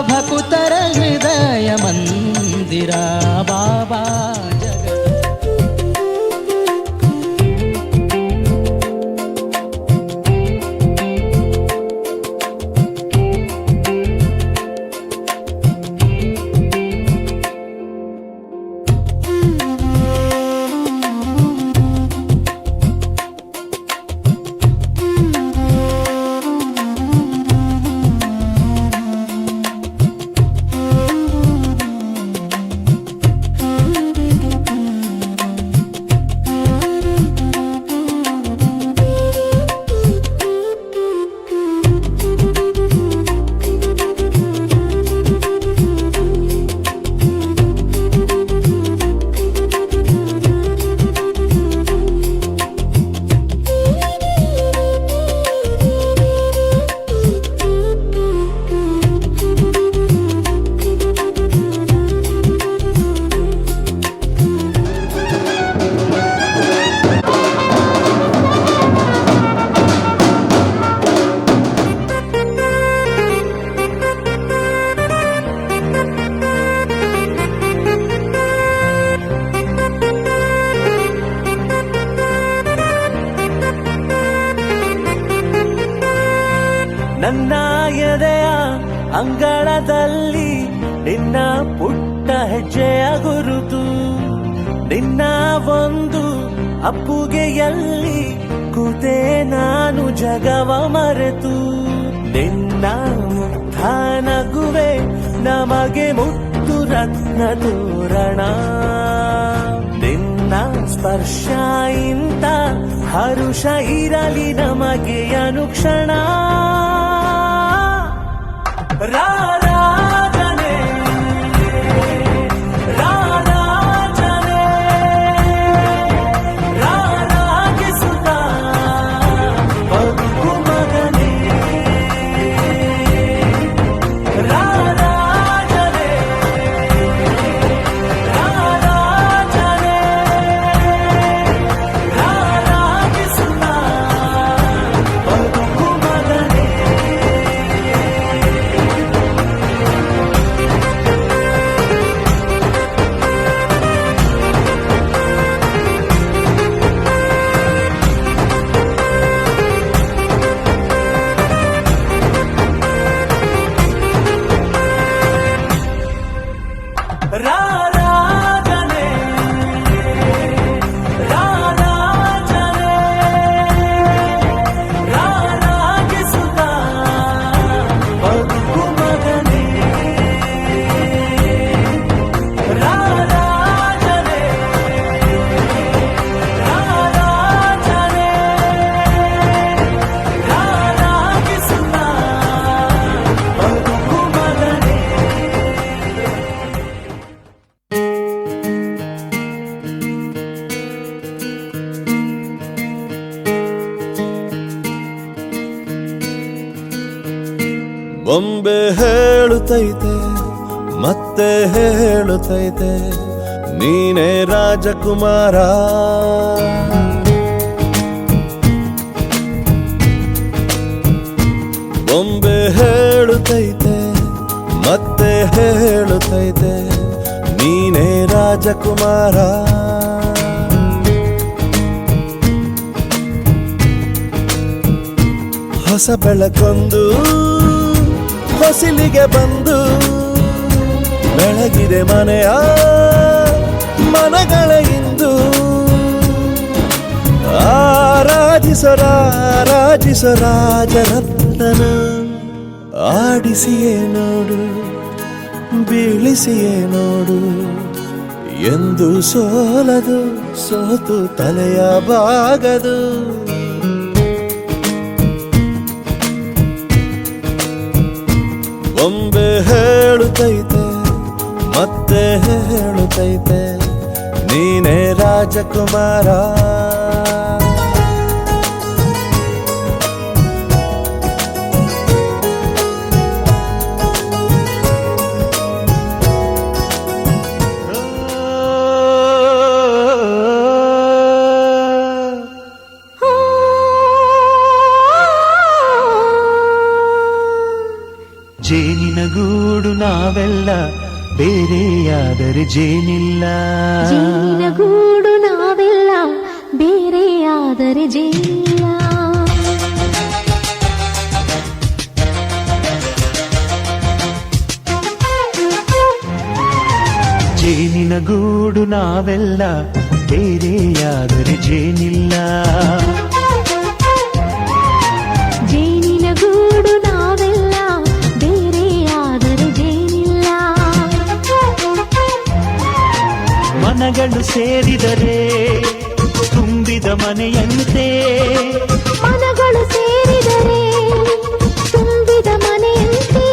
ಭಕುತರ ಹೃದಯ ಮಂದಿರ ಬಾಬಾ ಅಂಗಳದಲ್ಲಿ ನಿನ್ನ ಪುಟ್ಟ ಹೆಜ್ಜೆಯ ಗುರುತು, ನಿನ್ನ ಒಂದು ಅಪ್ಪುಗೆಯಲ್ಲಿ ಕೂತೆ ನಾನು ಜಗವ ಮರೆತು, ನಿನ್ನ ಮುಗ್ಧ ನಗುವೆ ನಮಗೆ ಮುತ್ತು ರತ್ನ ತೋರಣ, ನಿನ್ನ ಸ್ಪರ್ಶ ಇಂತ ಹರುಷ ಇರಲಿ ನಮಗೆ ಅನುಕ್ಷಣ. ರಾರಾಧನೆ ರಾರಾಧನೆ ರಾರಾಗಿಸುತ್ತ ಬದುಕು ಮಗನೇ, ರಾರಾಧನೆ ರಾರಾಧನೆ ರಾರಾಗಿಸುತ್ತ ಬದುಕು ಮಗನೇ. ರಾರಾಧನೆ ರಾರಾಧನೆ ರಾರಾಗಿಸುತ್ತ ಬದುಕು ಮಗನೇ, ರಾರಾಧನೆ ರಾರಾಧನೆ ರಾರಾಗಿಸುತ್ತ ಬದುಕು ಮಗನೇ. ಬೊಂಬೆ ಹೇಳುತ್ತೈತೆ ಮತ್ತೆ ಹೇಳುತ್ತೈತೆ ನೀನೇ ರಾಜಕುಮಾರ, ಬೊಂಬೆ ಹೇಳುತ್ತೈತೆ ಮತ್ತೆ ಹೇಳುತ್ತೈತೆ ನೀನೇ ರಾಜಕುಮಾರ. ಹೊಸ ಬೆಳಕೊಂದು ಹೊಸಿಲಿಗೆ ಬಂದು ಬೆಳಗಿದೆ ಮನೆಯ ಮನಗಳ ಇಂದು, ಆರಾಜಿಸೋ ರಾಜರತ್ನ, ಆಡಿಸಿಯೇ ನೋಡು ಬೀಳಿಸಿಯೇ ನೋಡು, ಎಂದು ಸೋಲದು ಸೋತು ತಲೆಯ ಬಾಗದು. ಬೊಂಬೆ ಹೇಳುತ್ತೈತೆ ಮತ್ತೆ ಹೇಳುತ್ತೈತೆ ನೀನೇ ರಾಜಕುಮಾರ. ಜೇನಿನ ಗೂಡು ನಾವೆಲ್ಲ ಬೇರೆಯಾದರೆ ಜೇನಿಲ್ಲ, ಜೇನಿನ ಗೂಡು ನಾವೆಲ್ಲ ಬೇರೆಯಾದರೆ ಜೇನಿಲ್ಲ. ಜೇನಿನ ಗೂಡು ನಾವೆಲ್ಲ ಬೇರೆಯಾದರೆ ಜೇನಿಲ್ಲ, ಜೇನಿನ ಗೂಡು ನಾವೆಲ್ಲ ಬೇರೆಯಾದರೆ ಜೇನಿಲ್ಲ. ಮನಗಳು ಸೇರಿದರೆ ತುಂಬಿದ ಮನೆಯಂತೆ, ಮನಗಳು ಸೇರಿದರೆ ತುಂಬಿದ ಮನೆಯಂತೆ,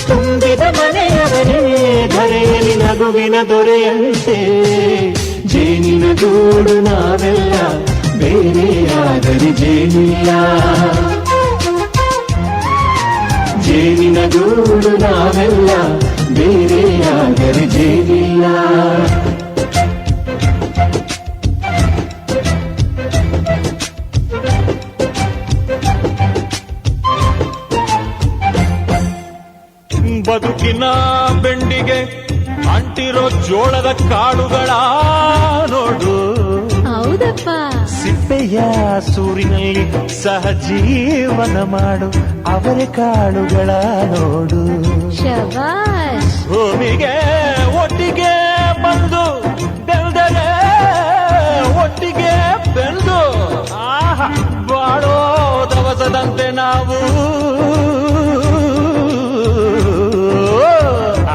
ತುಂಬಿದ ಮನೆಯವರೇ ಧರೆಯಲ್ಲಿ ನಗುವಿನ ದೊರೆಯಂತೆ. ಜೇನಿನ ಗೂಡು ನಾವೆಲ್ಲ ಬೇರೆಯಾದರೆ ಜೇನಿಲ್ಲ, ಜೇನಿನ ಗೂಡು ನಾವೆಲ್ಲ ಬೇರೆಯಾದರೆ ಜೇನಿಲ್ಲ. ಬದುಕಿನ ಬೆಂಡಿಗೆ ಅಂಟಿರೋ ಜೋಳದ ಕಾಳುಗಳ ನೋಡು, ಹೌದು ಹೌದಪ್ಪ. ಸಿಪ್ಪೆಯ ಸೂರಿನಲ್ಲಿ ಸಹಜೀವನ ಮಾಡು ಅವರೆ ಕಾಳುಗಳ ನೋಡು. ಶಬಾಷ್. ಭೂಮಿಗೆ ಒಟ್ಟಿಗೆ ಬಂದು ಬೆಳೆದರೆ ಒಟ್ಟಿಗೆ ಬೆಳೆದು ಬಾಳೋ ದವಸದಂತೆ ನಾವು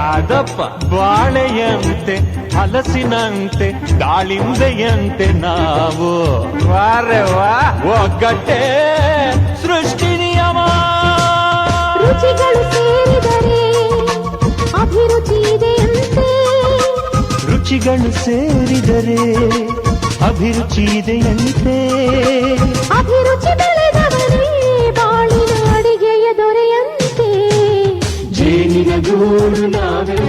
ಆದಪ್ಪ. ಬಾಳೆಯಂತೆ ಹಲಸಿನಂತೆ ದಾಳಿಂಬೆಯಂತೆ ನಾವು ವಾರೆ ವಾ ಒಗ್ಗಟ್ಟೆ ಸೃಷ್ಟಿ ನಿಯಮ. ರುಚಿಗಳು ಸೇರಿದರೆ ಅಭಿರುಚಿ ಇದೆಯಂತೆ. ರುಚಿಗಳು ಸೇರಿದರೆ ಅಭಿರುಚಿ ಇದೆಯಂತೆ. ಅಭಿರುಚಿ ಬೆಳೆದವರೇ ಬಾಳಿನ ಅಡಿಗೆಯ ದೊರೆಯಂತೆ. ಜೇನಿನ ಗೂಡು ನಾವೆಲ್ಲ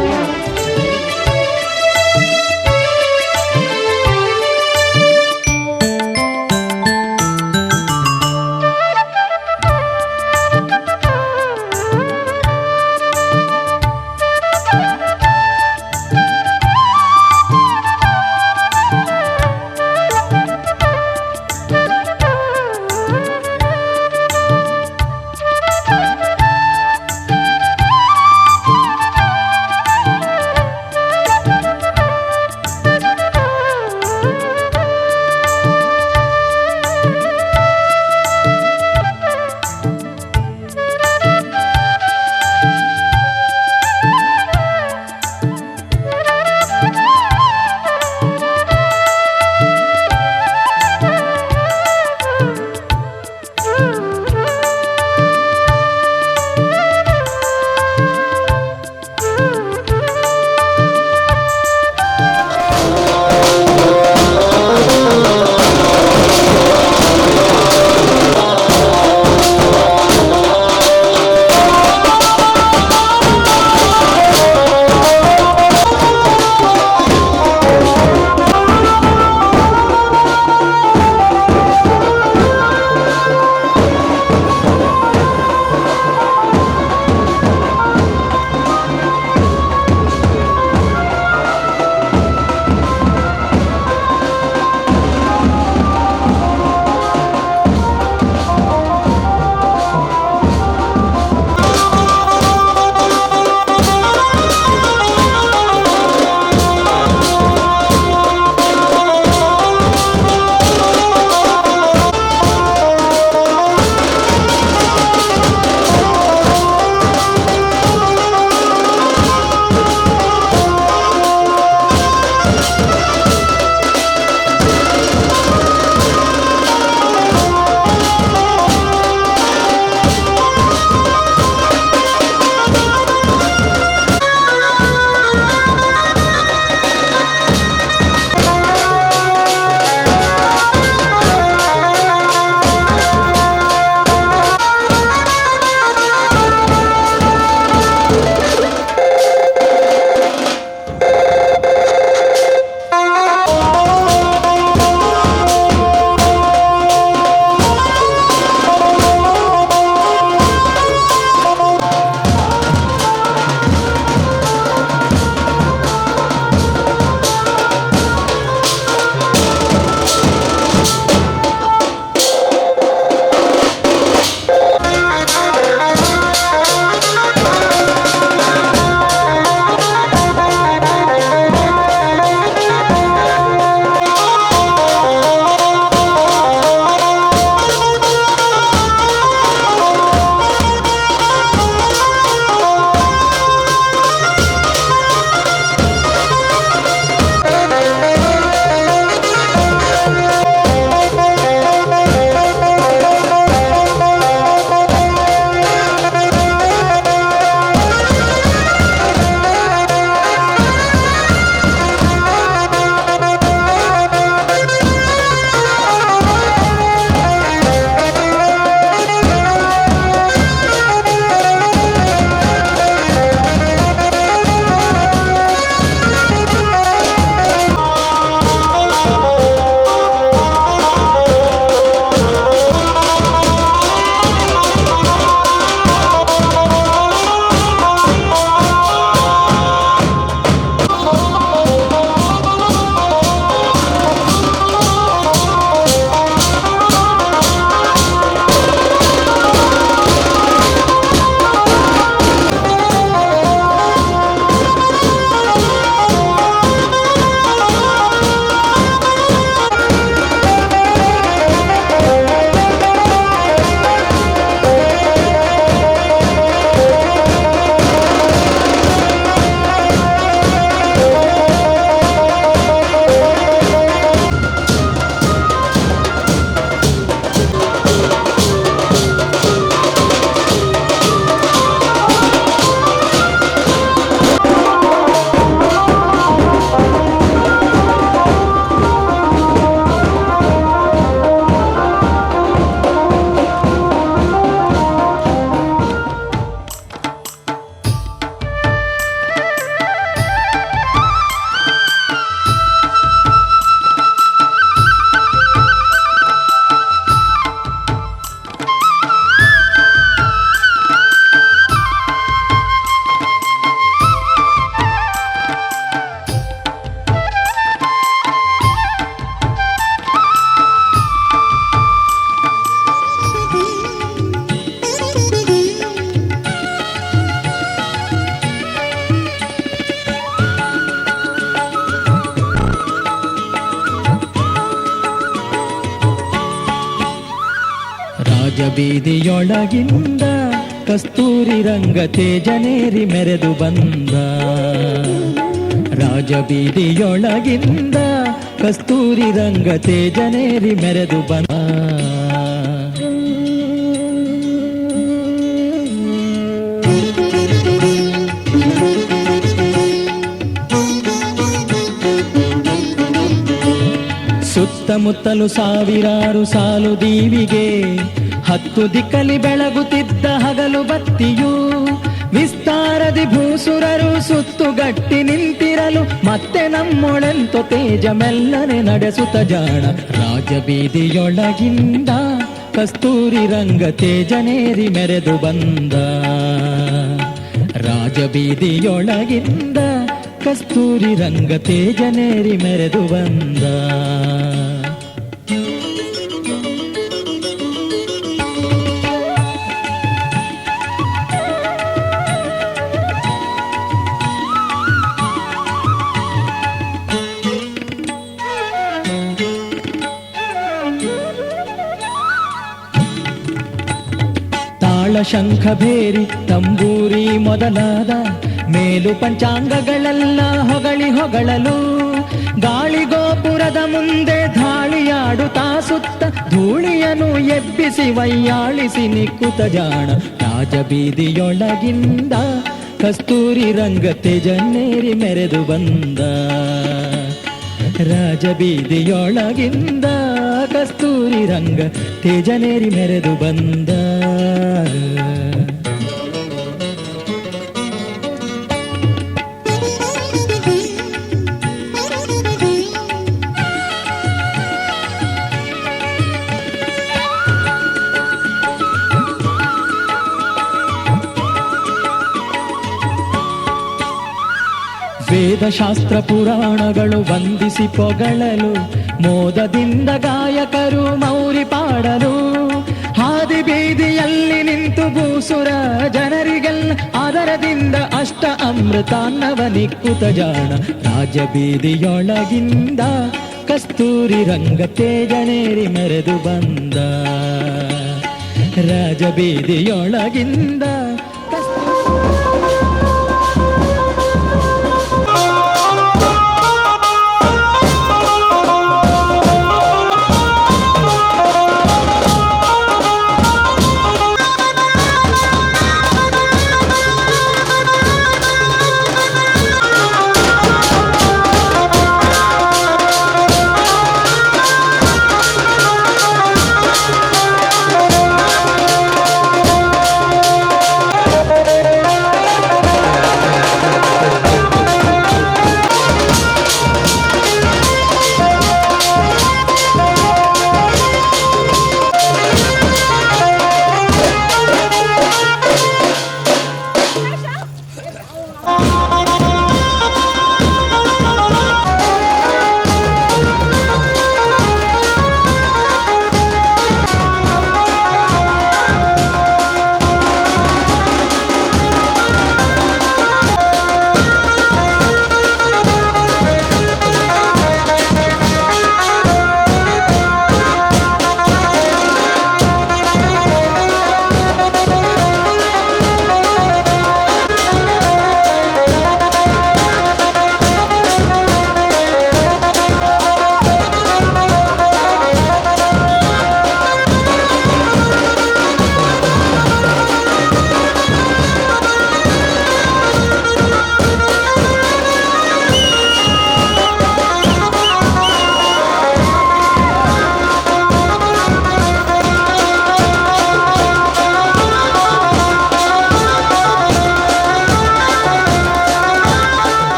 ರಾಜಬೀದಿಯೊಳಗಿಂದ ಕಸ್ತೂರಿ ರಂಗ ತೇಜನೇರಿ ಮೆರೆದು ಬಂದ. ರಾಜಬೀದಿಯೊಳಗಿಂದ ಕಸ್ತೂರಿ ರಂಗ ತೇಜನೇರಿ ಮೆರೆದು ಬಂದ. ಸುತ್ತಮುತ್ತಲು ಸಾವಿರಾರು ಸಾಲು ದೀವಿಗೆ, 10 ದಿಕ್ಕಲಿ ಬೆಳಗುತ್ತಿದ್ದ ಹಗಲು ಬತ್ತಿಯು. ವಿಸ್ತಾರದಿ ಭೂಸುರರು ಸುತ್ತುಗಟ್ಟಿ ನಿಂತಿರಲು, ಮತ್ತೆ ನಮ್ಮೊಳೆಂತೋ ತೇಜ ಮೆಲ್ಲನೆ ನಡೆಸುತ್ತ ಜಾಣ. ರಾಜಬೀದಿಯೊಳಗಿಂದ ಕಸ್ತೂರಿ ರಂಗ ತೇಜನೇರಿ ಮೆರೆದು ಬಂದ. ರಾಜಬೀದಿಯೊಳಗಿಂದ ಕಸ್ತೂರಿ ರಂಗ ತೇಜನೇರಿ ಮೆರೆದು ಬಂದ. ತಾಳ ಶಂಖ ಭೇರಿ ತಂಬೂರಿ ಮೊದಲಾದ ಮೇಲು ಪಂಚಾಂಗಗಳೆಲ್ಲ ಹೊಗಳಿ ಹೊಗಳಲು, ಗಾಳಿ ಗೋಪುರದ ಮುಂದೆ ಧಾಳಿಯಾಡುತ್ತಾ ಸುತ್ತ ಧೂಳಿಯನು ಎಬ್ಬಿಸಿ ವೈಯಾಳಿಸಿ ನಿಕ್ಕುತ ಜಾಣ. ರಾಜಬೀದಿಯೊಳಗಿಂದ ಕಸ್ತೂರಿ ರಂಗ ತೇಜನೇರಿ ಮೆರೆದು ಬಂದ. ರಾಜಬೀದಿಯೊಳಗಿಂದ ಕಸ್ತೂರಿ ರಂಗ ತೇಜನೇರಿ ಮೆರೆದು ಬಂದ. ವೇದಶಾಸ್ತ್ರ ಪುರಾಣಗಳು ವಂದಿಸಿ ಪೊಗಳಲು, ಮೋದದಿಂದ ಗಾಯಕರು ಮೌರಿ ಪಾಡಲು. ಹಾದಿ ಬೀದಿಯಲ್ಲಿ ನಿಂತು ಭೂಸುರ ಜನರಿಗೆಲ್ಲ ಆದರದಿಂದ ಅಷ್ಟ ಅಮೃತಾನ್ನವ ನಿಕ್ಕುತ ಜಾಣ. ರಾಜಬೀದಿಯೊಳಗಿಂದ ಕಸ್ತೂರಿ ರಂಗ ತೇಜನೇರಿ ಮೆರೆದು ಬಂದ. ರಾಜಬೀದಿಯೊಳಗಿಂದ